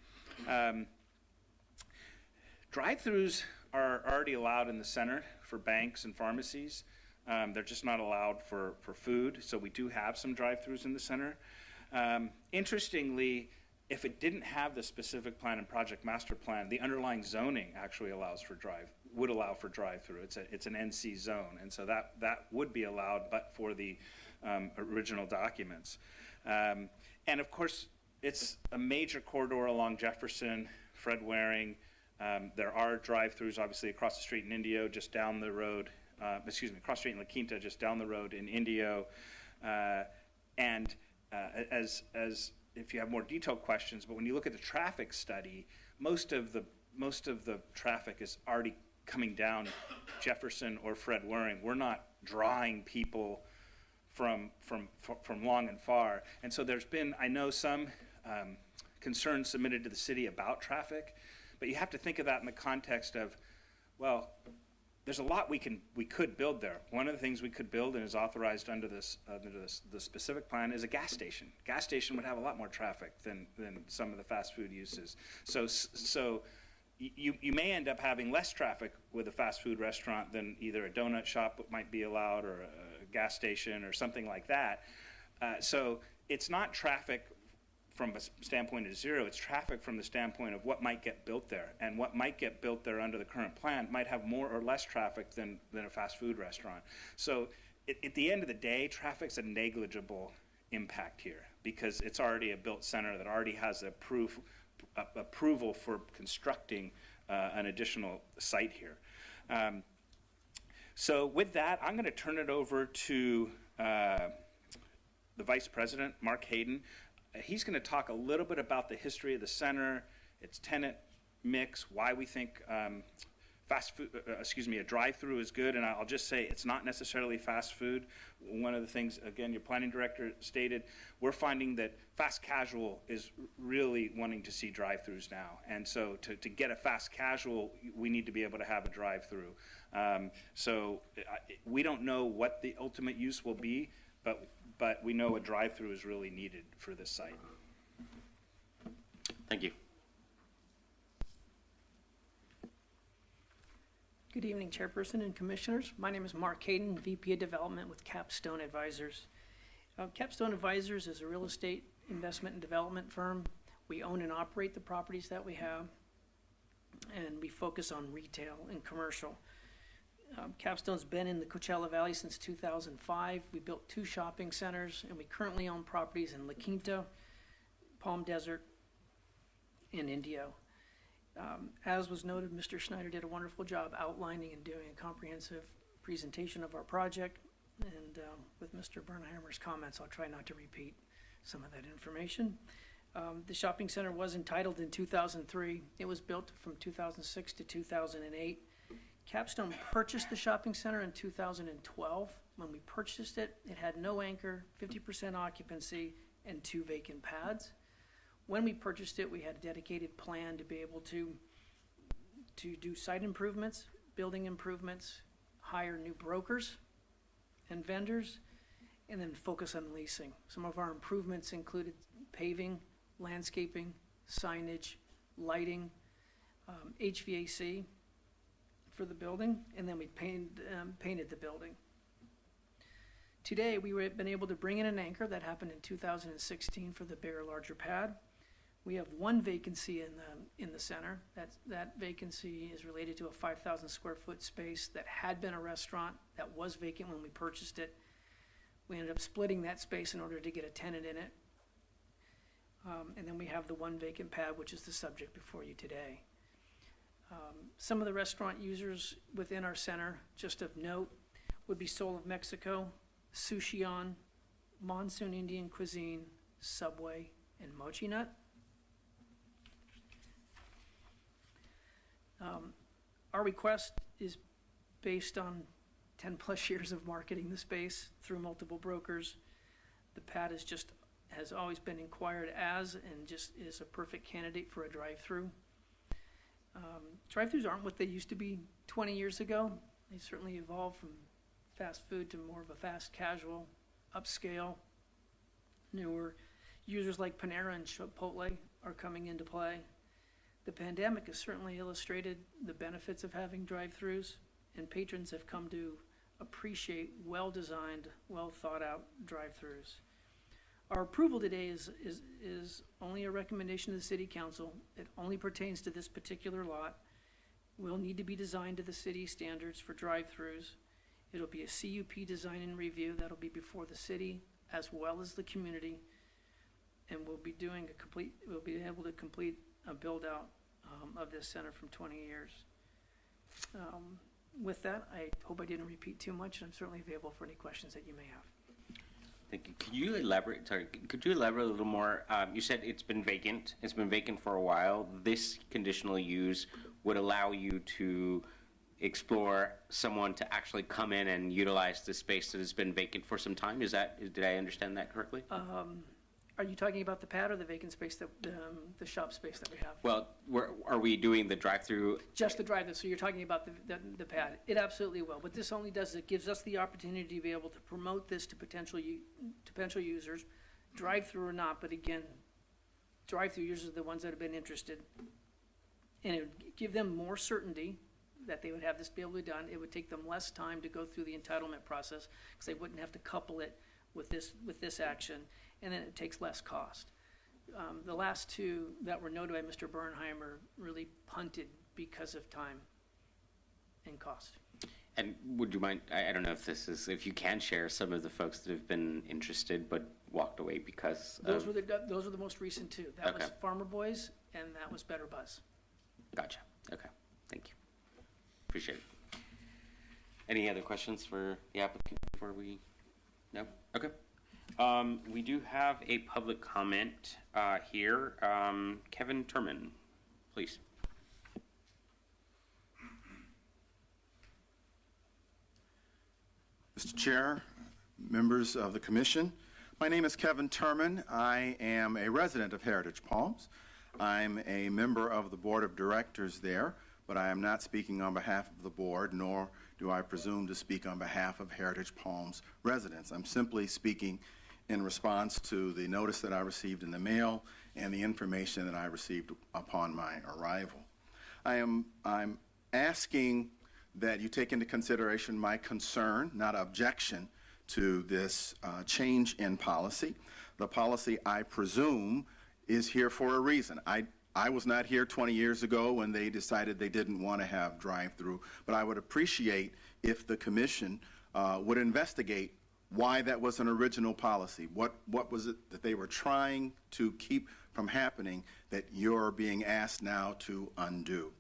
Drive-throughs are already allowed in the center for banks and pharmacies. They're just not allowed for food, so we do have some drive-throughs in the center. Interestingly, if it didn't have the specific plan and project master plan, the underlying zoning actually would allow for drive-through. It's an NC zone, and so that would be allowed, but for the original documents. And of course, it's a major corridor along Jefferson, Fred Waring. There are drive-throughs, obviously, across the street in Indio, just down the road. Across the street in La Quinta, just down the road in Indio. And as if you have more detailed questions, but when you look at the traffic study, most of the traffic is already coming down Jefferson or Fred Waring. We're not drawing people from long and far. And so there's been, I know, some concerns submitted to the city about traffic, but you have to think of that in the context of, well, there's a lot we could build there. One of the things we could build and is authorized under the specific plan is a gas station. Gas station would have a lot more traffic than some of the fast food uses. So you may end up having less traffic with a fast food restaurant than either a donut shop might be allowed or a gas station or something like that. So it's not traffic from a standpoint of zero, it's traffic from the standpoint of what might get built there. And what might get built there under the current plan might have more or less traffic than a fast food restaurant. So at the end of the day, traffic's a negligible impact here because it's already a built center that already has approval for constructing an additional site here. So with that, I'm going to turn it over to the Vice President, Mark Hayden. He's going to talk a little bit about the history of the center, its tenant mix, why we think a drive-through is good. And I'll just say it's not necessarily fast food. One of the things, again, your planning director stated, we're finding that fast casual is really wanting to see drive-throughs now. And so to get a fast casual, we need to be able to have a drive-through. So we don't know what the ultimate use will be, but we know a drive-through is really needed for this site. Thank you. Good evening, Chairperson and Commissioners. My name is Mark Hayden, VP of Development with Capstone Advisors. Capstone Advisors is a real estate investment and development firm. We own and operate the properties that we have, and we focus on retail and commercial. Capstone's been in the Coachella Valley since 2005. We built 2 shopping centers, and we currently own properties in La Quinta, Palm Desert, and Indio. As was noted, Mr. Schneider did a wonderful job outlining and doing a comprehensive presentation of our project. And with Mr. Bernheimer's comments, I'll try not to repeat some of that information. The shopping center was entitled in 2003. It was built from 2006 to 2008. Capstone purchased the shopping center in 2012. When we purchased it, it had no anchor, 50% occupancy, and 2 vacant pads. When we purchased it, we had a dedicated plan to be able to do site improvements, building improvements, hire new brokers and vendors, and then focus on leasing. Some of our improvements included paving, landscaping, signage, lighting, HVAC for the building, and then we painted the building. Today, we've been able to bring in an anchor that happened in 2016 for the bigger, larger pad. We have 1 vacancy in the center. That vacancy is related to a 5,000 square foot space that had been a restaurant that was vacant when we purchased it. We ended up splitting that space in order to get a tenant in it. And then we have the 1 vacant pad, which is the subject before you today. Some of the restaurant users within our center, just of note, would be Soul of Mexico, Sushi On, Monsoon Indian Cuisine, Subway, and Mochi Nut. Our request is based on 10-plus years of marketing the space through multiple brokers. The pad has always been inquired as and just is a perfect candidate for a drive-through. Drive-throughs aren't what they used to be 20 years ago. They certainly evolved from fast food to more of a fast casual, upscale, newer. Users like Panera and Chipotle are coming into play. The pandemic has certainly illustrated the benefits of having drive-throughs, and patrons have come to appreciate well-designed, well-thought-out drive-throughs. Our approval today is only a recommendation to the City Council. It only pertains to this particular lot. Will need to be designed to the city standards for drive-throughs. It'll be a CUP design and review that'll be before the city as well as the community, and we'll be able to complete a build-out of this center from 20 years. With that, I hope I didn't repeat too much, and I'm certainly available for any questions that you may have. Thank you. Could you elaborate a little more? You said it's been vacant. It's been vacant for a while. This conditional use would allow you to explore someone to actually come in and utilize the space that has been vacant for some time. Did I understand that correctly? Are you talking about the pad or the vacant space, the shop space that we have? Well, are we doing the drive-through? Just the drive-through, so you're talking about the pad. It absolutely will. What this only does is it gives us the opportunity to be able to promote this to potential users, drive-through or not, but again, drive-through users are the ones that have been interested. And it would give them more certainty that they would have this be able to be done. It would take them less time to go through the entitlement process because they wouldn't have to couple it with this action, and then it takes less cost. The last two that were noted by Mr. Bernheimer really punted because of time and cost. And would you mind, I don't know if you can share some of the folks that have been interested but walked away because those were the most recent two. That was Farmer Boys and that was Better Buzz. Gotcha. Okay. Thank you. Appreciate it. Any other questions for the applicant before we? No? Okay. We do have a public comment here. Kevin Turman, please. Mr. Chair, members of the Commission, my name is Kevin Turman. I am a resident of Heritage Palms. I'm a member of the Board of Directors there, but I am not speaking on behalf of the board, nor do I presume to speak on behalf of Heritage Palms residents. I'm simply speaking in response to the notice that I received in the mail and the information that I received upon my arrival. I'm asking that you take into consideration my concern, not objection, to this change in policy. The policy, I presume, is here for a reason. I was not here 20 years ago when they decided they didn't want to have drive-through, but I would appreciate if the Commission would investigate why that was an original policy. What was it that they were trying to keep from happening that you're being asked now to undo?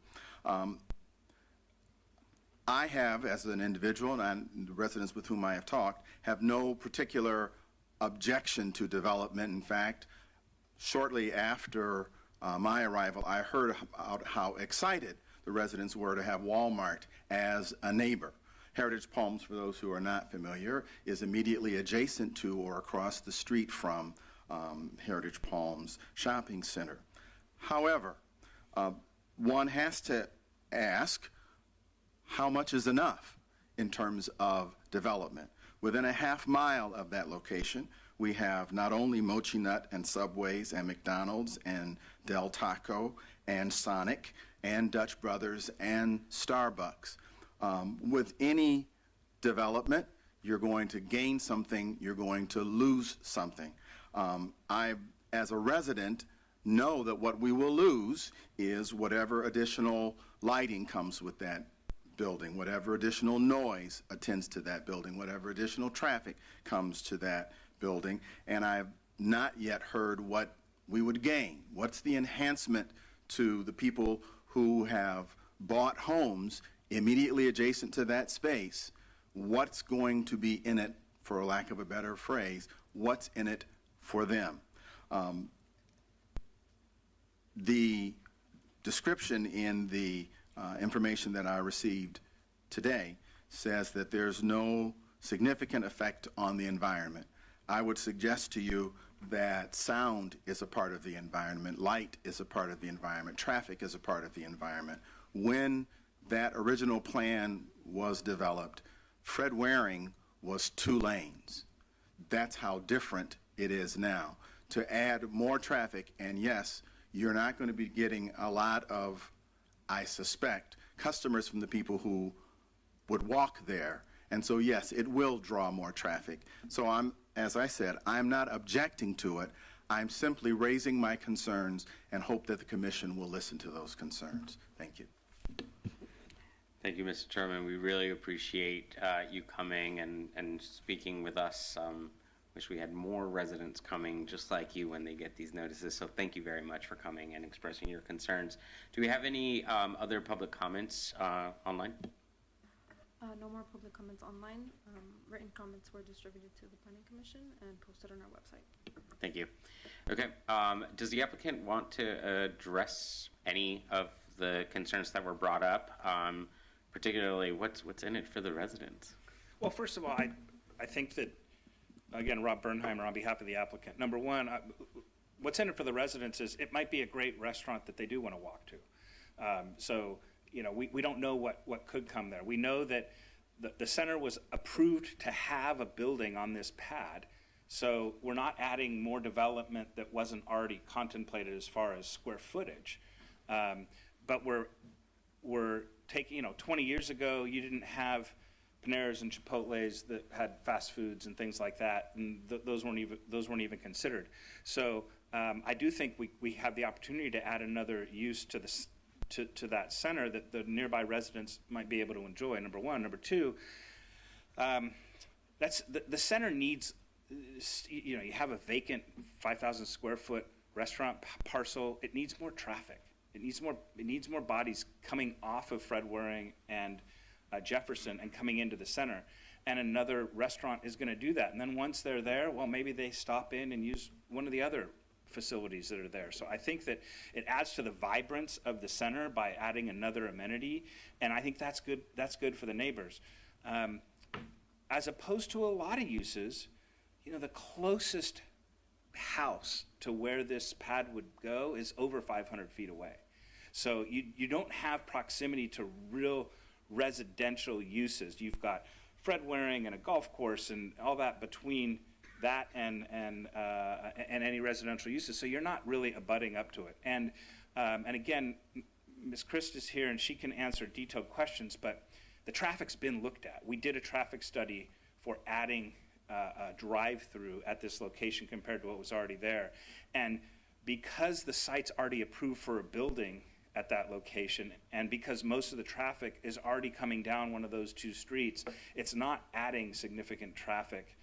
I have, as an individual, and the residents with whom I have talked, have no particular objection to development. In fact, shortly after my arrival, I heard about how excited the residents were to have Walmart as a neighbor. Heritage Palms, for those who are not familiar, is immediately adjacent to or across the street from Heritage Palms Shopping Center. However, one has to ask, how much is enough in terms of development? Within a half mile of that location, we have not only Mochi Nut and Subways and McDonald's and Del Taco and Sonic and Dutch Brothers and Starbucks. With any development, you're going to gain something, you're going to lose something. I, as a resident, know that what we will lose is whatever additional lighting comes with that building, whatever additional noise attends to that building, whatever additional traffic comes to that building, and I've not yet heard what we would gain. What's the enhancement to the people who have bought homes immediately adjacent to that space? What's going to be in it, for lack of a better phrase, what's in it for them? The description in the information that I received today says that there's no significant effect on the environment. I would suggest to you that sound is a part of the environment, light is a part of the environment, traffic is a part of the environment. When that original plan was developed, Fred Waring was 2 lanes. That's how different it is now. To add more traffic, and yes, you're not going to be getting a lot of, I suspect, customers from the people who would walk there. And so, yes, it will draw more traffic. So as I said, I'm not objecting to it. I'm simply raising my concerns and hope that the commission will listen to those concerns. Thank you. Thank you, Mr. Chairman. We really appreciate you coming and speaking with us. Wish we had more residents coming just like you when they get these notices. So thank you very much for coming and expressing your concerns. Do we have any other public comments online? No more public comments online. Written comments were distributed to the Planning Commission and posted on our website. Thank you. Okay. Does the applicant want to address any of the concerns that were brought up? Particularly, what's in it for the residents? Well, first of all, I think that, again, Rob Bernheimer on behalf of the applicant. Number one, what's in it for the residents is it might be a great restaurant that they do want to walk to. So, you know, we don't know what could come there. We know that the center was approved to have a building on this pad. So we're not adding more development that wasn't already contemplated as far as square footage. But we're taking, 20 years ago, you didn't have Paneras and Chipotles that had fast foods and things like that, and those weren't even considered. So I do think we have the opportunity to add another use to that center that the nearby residents might be able to enjoy. Number one. Number two, that's the center needs. You have a vacant 5,000 square foot restaurant parcel. It needs more traffic. It needs more bodies coming off of Fred Waring and Jefferson and coming into the center. And another restaurant is going to do that. And then once they're there, well, maybe they stop in and use one of the other facilities that are there. So I think that it adds to the vibrance of the center by adding another amenity. And I think that's good for the neighbors. As opposed to a lot of uses, the closest house to where this pad would go is over 500 feet away. So you don't have proximity to real residential uses. You've got Fred Waring and a golf course and all that between that and any residential uses. So you're not really abutting up to it. And again, Ms. Christ is here and she can answer detailed questions, but the traffic's been looked at. We did a traffic study for adding a drive-through at this location compared to what was already there. And because the site's already approved for a building at that location, and because most of the traffic is already coming down one of those 2 streets, it's not adding significant traffic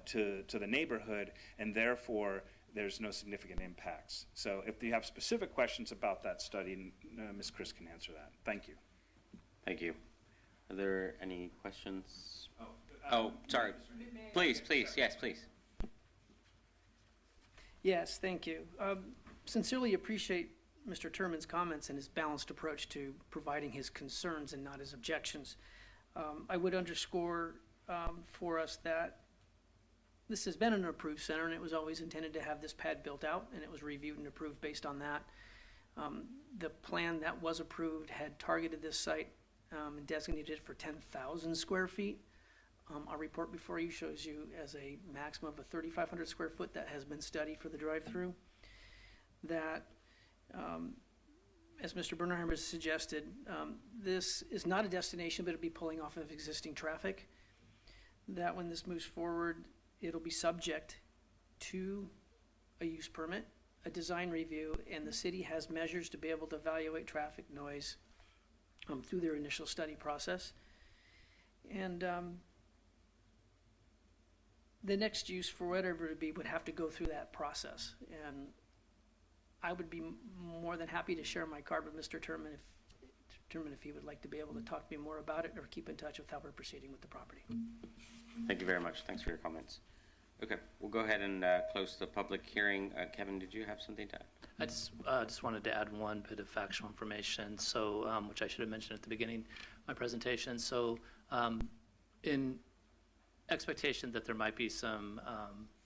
to the neighborhood, and therefore there's no significant impacts. So if you have specific questions about that study, Ms. Chris can answer that. Thank you. Thank you. Are there any questions? Oh, sorry. Please, yes, please. Yes, thank you. Sincerely appreciate Mr. Turman's comments and his balanced approach to providing his concerns and not his objections. I would underscore for us that this has been an approved center, and it was always intended to have this pad built out, and it was reviewed and approved based on that. The plan that was approved had targeted this site and designated it for 10,000 square feet. Our report before you shows you as a maximum of a 3,500 square foot that has been studied for the drive-through. That, as Mr. Bernheimer has suggested, this is not a destination, but it'll be pulling off of existing traffic. That when this moves forward, it'll be subject to a use permit, a design review, and the city has measures to be able to evaluate traffic noise through their initial study process. And the next use, for whatever it be, would have to go through that process. And I would be more than happy to share my card with Mr. Turman if he would like to be able to talk to me more about it or keep in touch with how we're proceeding with the property. Thank you very much. Thanks for your comments. Okay, we'll go ahead and close the public hearing. Kevin, did you have something to add? I just wanted to add one bit of factual information, so which I should have mentioned at the beginning of my presentation. So, in expectation that there might be some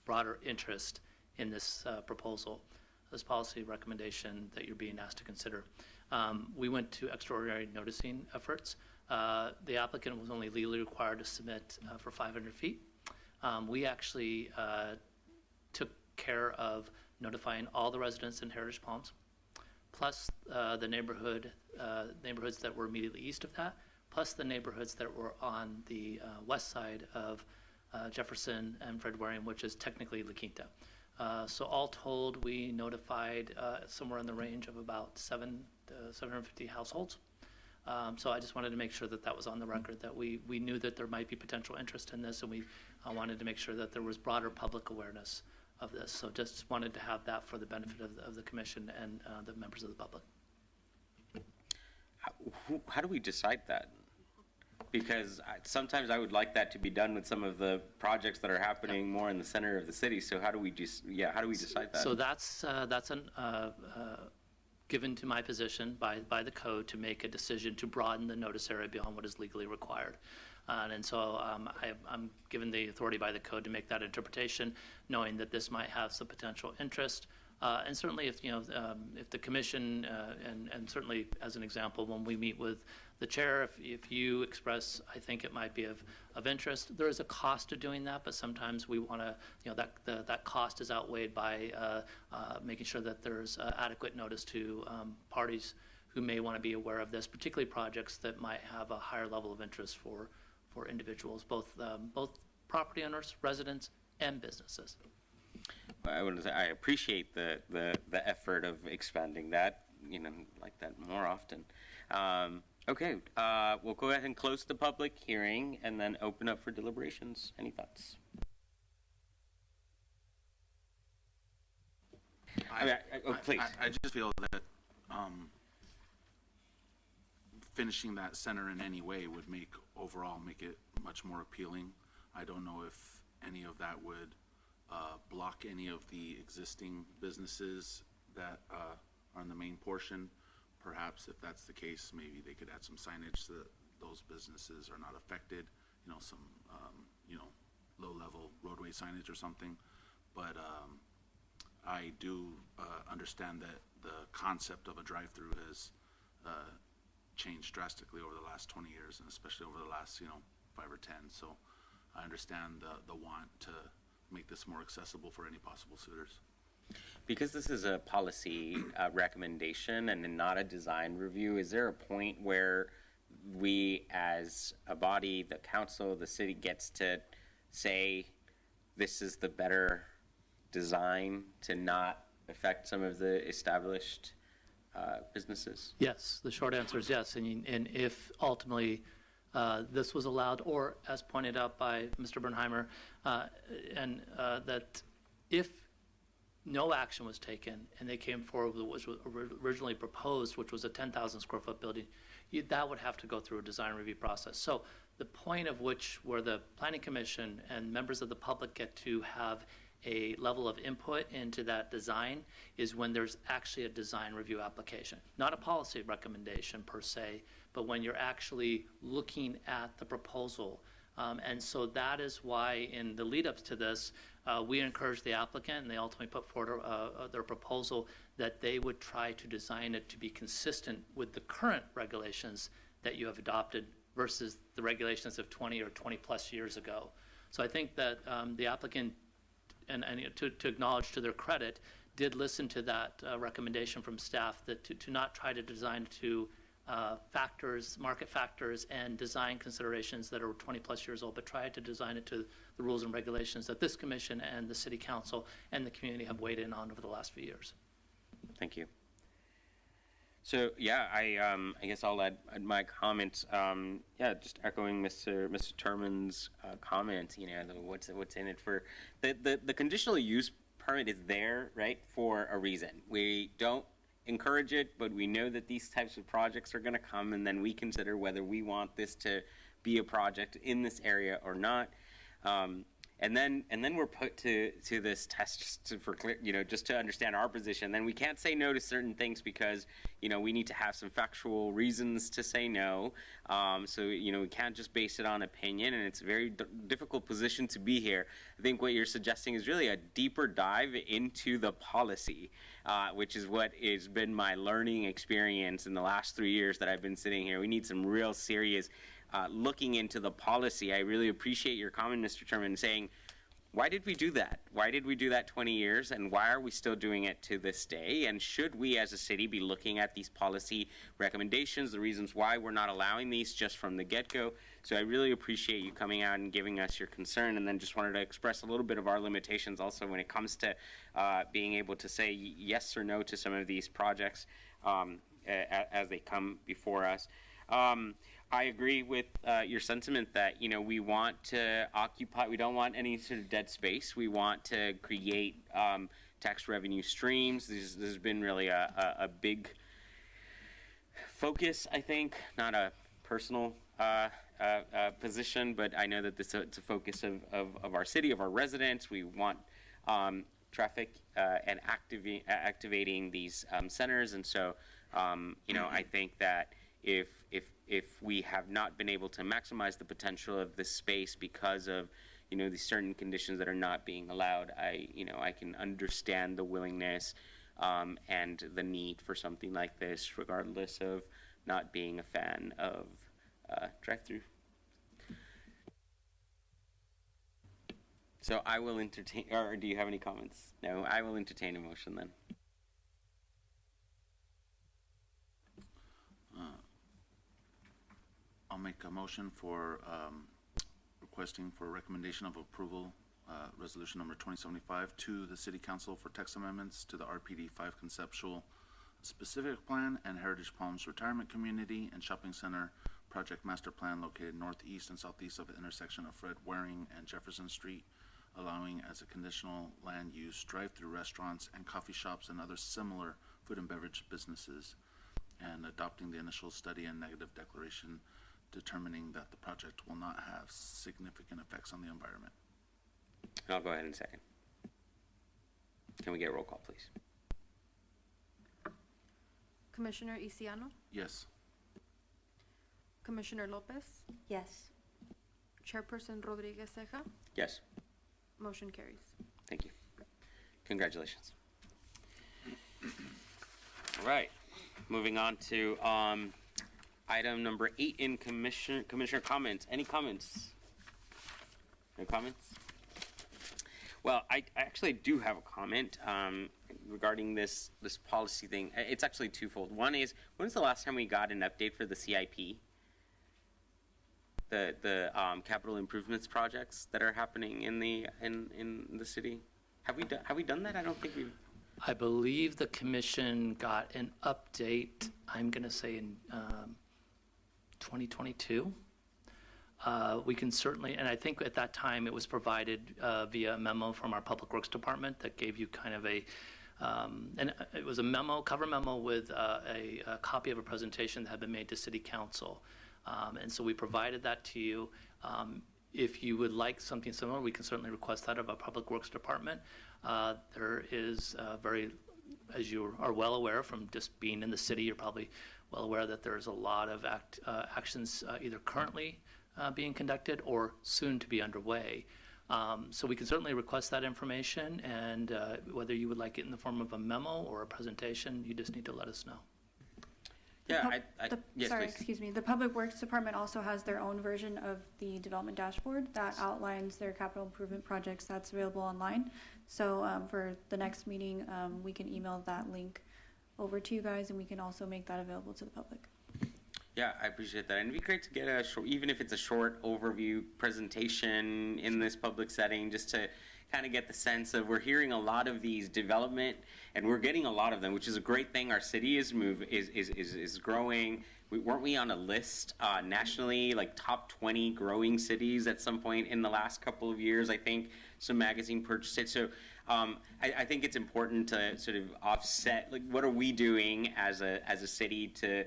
broader interest in this proposal, this policy recommendation that you're being asked to consider, we went to extraordinary noticing efforts. The applicant was only legally required to submit for 500 feet. We actually took care of notifying all the residents in Heritage Palms, plus the neighborhoods that were immediately east of that, plus the neighborhoods that were on the west side of Jefferson and Fred Waring, which is technically La Quinta. So all told, we notified somewhere in the range of about 750 households. So I just wanted to make sure that that was on the record, that we knew that there might be potential interest in this, and we wanted to make sure that there was broader public awareness of this. So just wanted to have that for the benefit of the commission and the members of the public. How do we decide that? Because sometimes I would like that to be done with some of the projects that are happening more in the center of the city. So how do we how do we decide that? So that's given to my position by the code to make a decision to broaden the notice area beyond what is legally required. And so I'm given the authority by the code to make that interpretation, knowing that this might have some potential interest. And certainly, if the commission, and certainly as an example, when we meet with the chair, if you express, I think it might be of interest, there is a cost to doing that, but sometimes we want to, that cost is outweighed by making sure that there's adequate notice to parties who may want to be aware of this, particularly projects that might have a higher level of interest for individuals, both property owners, residents, and businesses. I want to say I appreciate the effort of expanding that, like that more often. Okay, we'll go ahead and close the public hearing and then open up for deliberations. Any thoughts? Please. I just feel that finishing that center in any way would overall make it much more appealing. I don't know if any of that would block any of the existing businesses that are in the main portion. Perhaps if that's the case, maybe they could add some signage so that those businesses are not affected, some low-level roadway signage or something. But I do understand that the concept of a drive-through has changed drastically over the last 20 years, and especially over the last 5 or 10. So I understand the want to make this more accessible for any possible suitors. Because this is a policy recommendation and not a design review, is there a point where we as a body, the council, the city gets to say this is the better design to not affect some of the established businesses? Yes, the short answer is yes. And if ultimately this was allowed, or as pointed out by Mr. Bernheimer, that if no action was taken and they came forward with what was originally proposed, which was a 10,000 square foot building, that would have to go through a design review process. So the point of which where the Planning Commission and members of the public get to have a level of input into that design is when there's actually a design review application. Not a policy recommendation per se, but when you're actually looking at the proposal. And so that is why in the lead-ups to this, we encouraged the applicant, and they ultimately put forward their proposal that they would try to design it to be consistent with the current regulations that you have adopted versus the regulations of 20 or 20 plus years ago. So I think that the applicant, and to acknowledge to their credit, did listen to that recommendation from staff that to not try to design to market factors and design considerations that are 20 plus years old, but try to design it to the rules and regulations that this commission and the city council and the community have weighed in on over the last few years. Thank you. So yeah, I guess I'll add my comments. Just echoing Mr. Turman's comments. What's in it for the conditional use permit is there, right, for a reason. We don't encourage it, but we know that these types of projects are going to come, and then we consider whether we want this to be a project in this area or not. and then we're put to this test for clear, just to understand our position. Then we can't say no to certain things because we need to have some factual reasons to say no. So we can't just base it on opinion, and it's a very difficult position to be here. I think what you're suggesting is really a deeper dive into the policy, which is what has been my learning experience in the last 3 years that I've been sitting here. We need some real serious looking into the policy. I really appreciate your comment, Mr. Chairman, saying, why did we do that? Why did we do that 20 years, and why are we still doing it to this day? And should we as a city be looking at these policy recommendations, the reasons why we're not allowing these just from the get-go? So I really appreciate you coming out and giving us your concern, and then just wanted to express a little bit of our limitations also when it comes to being able to say yes or no to some of these projects as they come before us. I agree with your sentiment that we want to occupy. We don't want any sort of dead space. We want to create tax revenue streams. This has been really a big focus, I think, not a personal position, but I know that it's a focus of our city, of our residents. We want traffic and activating these centers, and so I think that if we have not been able to maximize the potential of this space because of these certain conditions that are not being allowed, I can understand the willingness and the need for something like this, regardless of not being a fan of drive-through. So I will entertain, or do you have any comments? No, I will entertain a motion then. I'll make a motion for requesting for recommendation of approval, resolution number 2075 to the City Council for text amendments to the RPD 5 conceptual specific plan and Heritage Palms Retirement Community and Shopping Center project master plan located northeast and southeast of the intersection of Fred Waring and Jefferson Street, allowing as a conditional land use drive-through restaurants and coffee shops and other similar food and beverage businesses, and adopting the initial study and negative declaration determining that the project will not have significant effects on the environment. I'll go ahead and second. Can we get a roll call, please? Commissioner Isiano, Yes. Commissioner Lopez, Yes. Chairperson Rodriguez Ceja, Yes. motion carries. Thank you. Congratulations. All right. Moving on to item number 8 in commissioner comments. Any comments? No comments? Well, I actually do have a comment regarding this policy thing. It's actually twofold. One is, when was the last time we got an update for the CIP? The capital improvements projects that are happening in the city. Have we done that? I don't think we've. I believe the commission got an update, I'm going to say in 2022. We can certainly, and I think at that time it was provided via a memo from our Public Works Department that gave you kind of a, and it was a memo, cover memo with a copy of a presentation that had been made to City Council. And so we provided that to you. If you would like something similar, we can certainly request that of our Public Works Department. There is as you are well aware from just being in the city, you're probably well aware that there's a lot of actions either currently being conducted or soon to be underway. So we can certainly request that information, and whether you would like it in the form of a memo or a presentation, you just need to let us know. Yeah, yes, sorry, please. excuse me. The Public Works Department also has their own version of the development dashboard that outlines their capital improvement projects. That's available online. So for the next meeting, we can email that link over to you guys, and we can also make that available to the public. Yeah, I appreciate that. And it'd be great to get a short, even if it's a short overview presentation in this public setting, just to kind of get the sense of, we're hearing a lot of these development, and we're getting a lot of them, which is a great thing. Our city is growing. Weren't we on a list nationally, like top 20 growing cities at some point in the last couple of years? I think some magazine purchased it. So I think it's important to sort of offset, like, what are we doing as a city to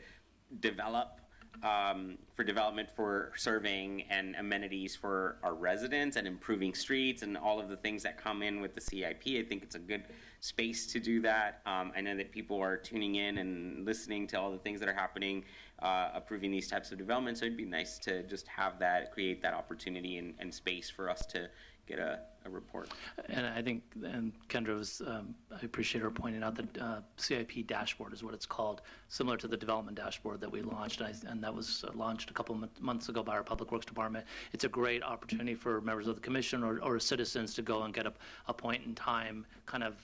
develop for development for serving and amenities for our residents and improving streets and all of the things that come in with the CIP. I think it's a good space to do that. I know that people are tuning in and listening to all the things that are happening, approving these types of developments. So it'd be nice to just have that, create that opportunity and space for us to get a report. And I think, and Kendra was, I appreciate her pointing out that CIP dashboard is what it's called, similar to the development dashboard that we launched, and that was launched a couple months ago by our Public Works Department. It's a great opportunity for members of the commission or citizens to go and get a point in time kind of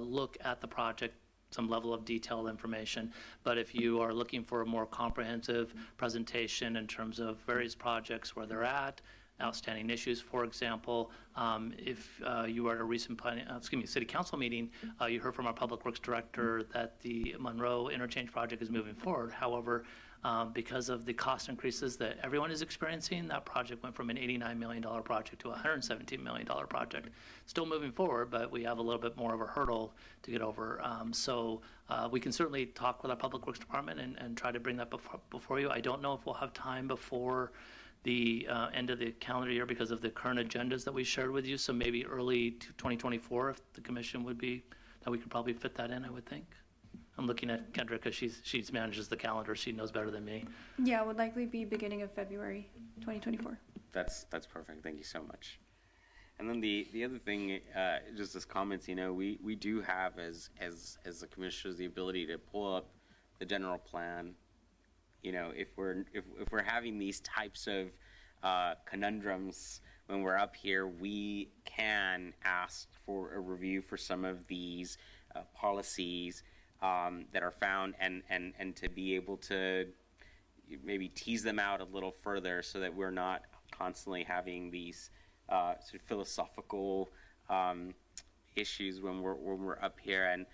look at the project, some level of detailed information. But if you are looking for a more comprehensive presentation in terms of various projects, where they're at, outstanding issues, for example, if you were at a recent city council meeting, you heard from our Public Works Director that the Monroe Interchange project is moving forward. However, because of the cost increases that everyone is experiencing, that project went from an $89 million project to a $117 million project. Still moving forward, but we have a little bit more of a hurdle to get over. So we can certainly talk with our Public Works Department and try to bring that before you. I don't know if we'll have time before the end of the calendar year because of the current agendas that we shared with you. So maybe early 2024, if the commission would be, that we could probably fit that in, I would think. I'm looking at Kendra because she manages the calendar. She knows better than me. Yeah, it would likely be beginning of February 2024. That's perfect. Thank you so much. And then the other thing, just as comments, we do have as the commissioners the ability to pull up the general plan. If we're having these types of conundrums when we're up here, we can ask for a review for some of these policies that are found and to be able to maybe tease them out a little further so that we're not constantly having these sort of philosophical issues when we're up here. And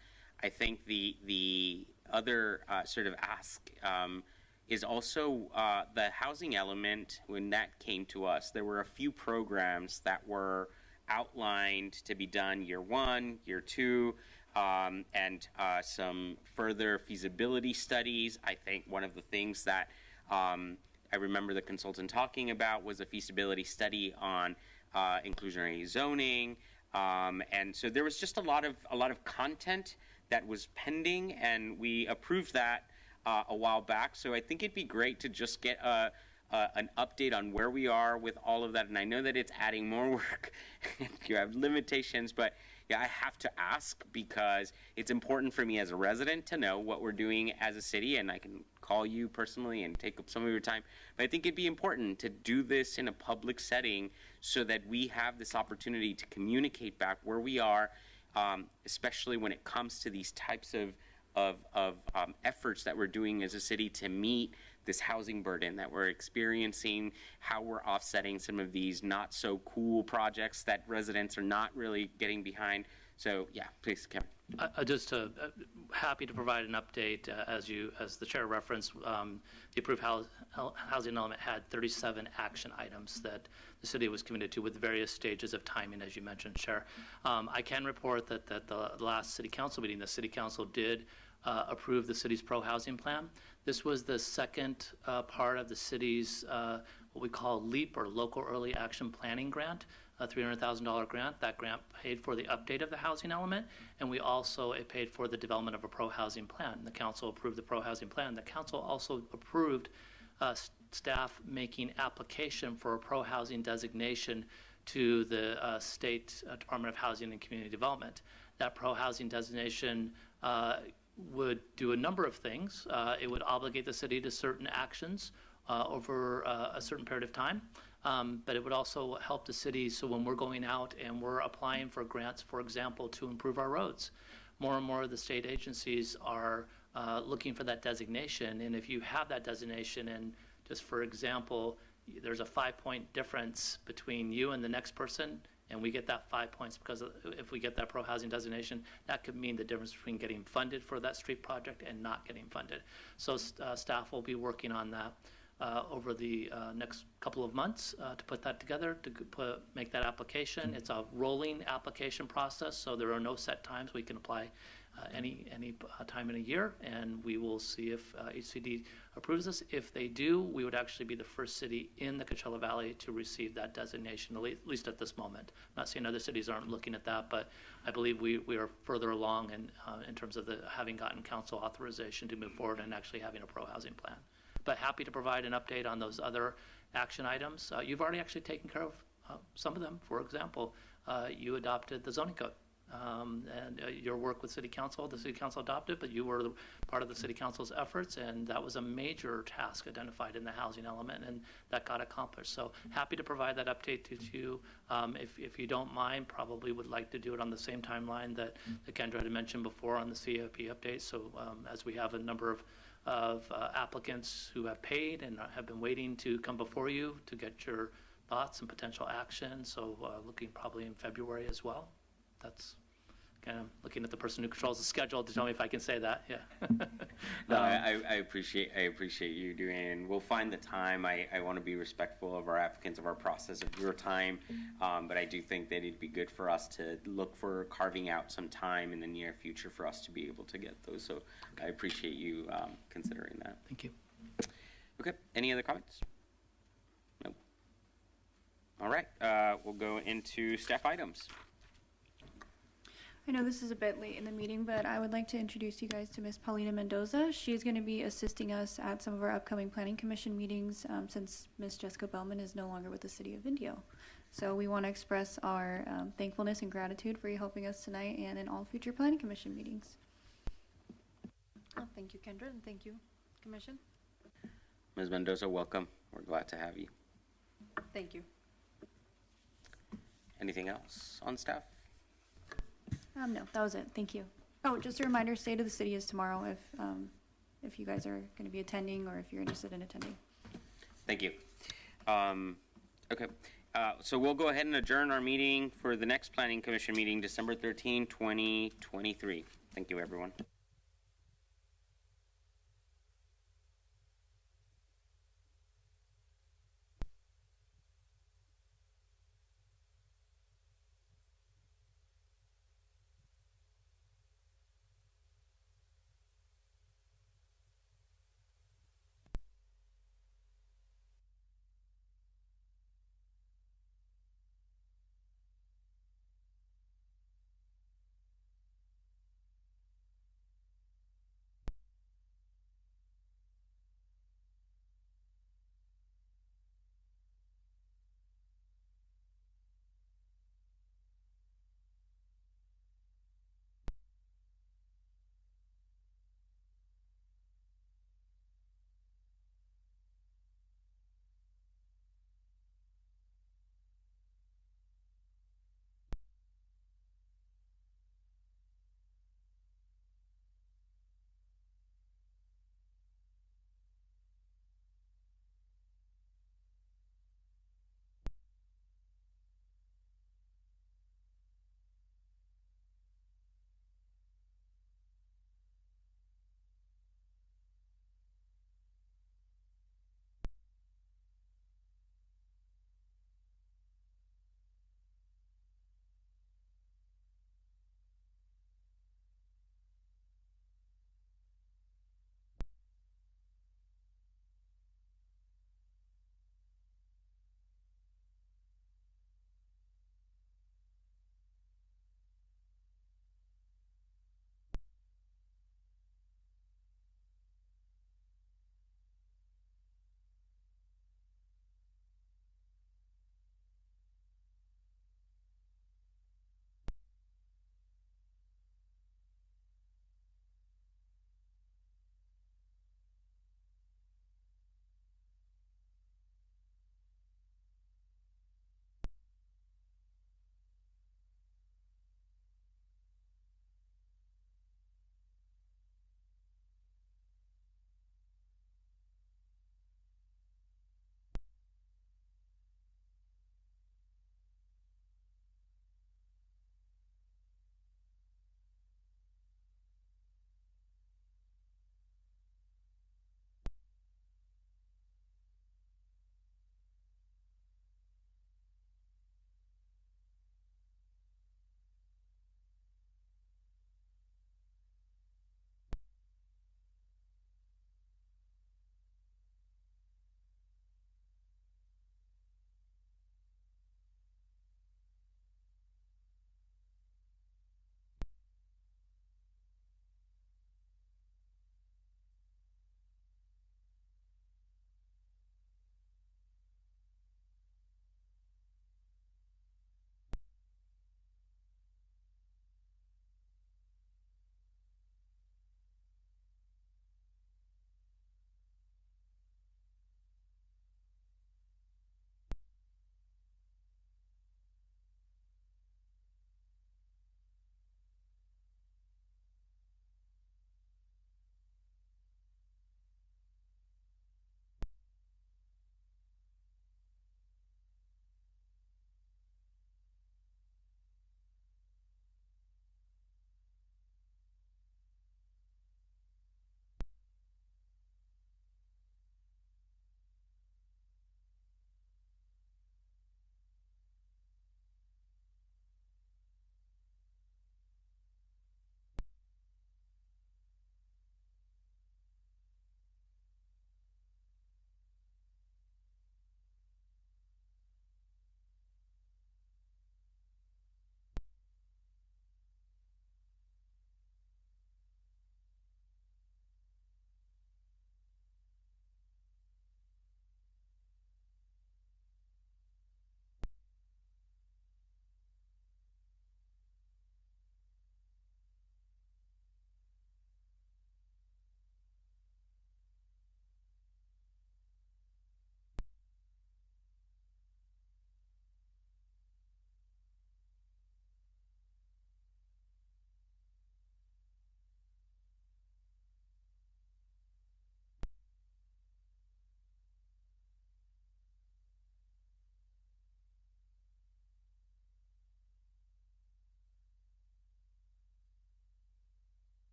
I think the other sort of ask is also the housing element. When that came to us, there were a few programs that were outlined to be done year 1, year 2, and some further feasibility studies. I think one of the things that I remember the consultant talking about was a feasibility study on inclusionary zoning, and so there was just a lot of content that was pending, and we approved that a while back. So I think it'd be great to just get an update on where we are with all of that. And I know that it's adding more work. You have limitations, but yeah, I have to ask because it's important for me as a resident to know what we're doing as a city, and I can call you personally and take up some of your time. But I think it'd be important to do this in a public setting so that we have this opportunity to communicate back where we are, especially when it comes to these types of efforts that we're doing as a city to meet this housing burden that we're experiencing, how we're offsetting some of these not so cool projects that residents are not really getting behind. So yeah, please, Kevin. Just happy to provide an update. As the chair referenced, the approved housing element had 37 action items that the city was committed to with various stages of timing, as you mentioned, Chair. I can report that the last city council meeting, the city council did approve the city's pro-housing plan. This was the second part of the city's what we call LEAP, or Local Early Action Planning Grant, a $300,000 grant. That grant paid for the update of the housing element, and it paid for the development of a pro-housing plan. The council approved the pro-housing plan. The council also approved staff making application for a pro-housing designation to the State Department of Housing and Community Development. That pro-housing designation would do a number of things. It would obligate the city to certain actions over a certain period of time, but it would also help the city. So when we're going out and we're applying for grants, for example, to improve our roads, more and more of the state agencies are looking for that designation. And if you have that designation, and just for example, there's a 5-point difference between you and the next person, and we get that 5 points because if we get that pro-housing designation, that could mean the difference between getting funded for that street project and not getting funded. So staff will be working on that over the next couple of months to put that together, to make that application. It's a rolling application process, so there are no set times. We can apply any time in a year, and we will see if HCD approves this. If they do, we would actually be the first city in the Coachella Valley to receive that designation, at least at this moment. I'm not saying other cities aren't looking at that, but I believe we are further along in terms of having gotten council authorization to move forward and actually having a pro-housing plan. But happy to provide an update on those other action items. You've already actually taken care of some of them. For example, you adopted the zoning code. And your work with City Council, the City Council adopted, but you were part of the City Council's efforts, and that was a major task identified in the housing element, and that got accomplished. So happy to provide that update to you. If you don't mind, probably would like to do it on the same timeline that Kendra had mentioned before on the CIP update. So as we have a number of applicants who have paid and have been waiting to come before you to get your thoughts and potential action, so looking probably in February as well. That's kind of looking at the person who controls the schedule to tell me if I can say that. Yeah. No, I appreciate you doing it, and we'll find the time. I want to be respectful of our applicants, of our process, of your time, but I do think that it'd be good for us to look for carving out some time in the near future for us to be able to get those. So I appreciate you considering that. Thank you. Okay. Any other comments? No. All right. We'll go into staff items. I know this is a bit late in the meeting, but I would like to introduce you guys to Ms. Paulina Mendoza. She's going to be assisting us at some of our upcoming Planning Commission meetings since Ms. Jessica Bellman is no longer with the City of Indio. So we want to express our thankfulness and gratitude for you helping us tonight and in all future Planning Commission meetings. Thank you, Kendra, and thank you, Commission. Ms. Mendoza, welcome. We're glad to have you. Thank you. Anything else on staff? No, that was it. Thank you. Oh, just a reminder, State of the City is tomorrow if you guys are going to be attending or if you're interested in attending. Thank you. Okay. So we'll go ahead and adjourn our meeting for the next Planning Commission meeting, December 13, 2023. Thank you, everyone.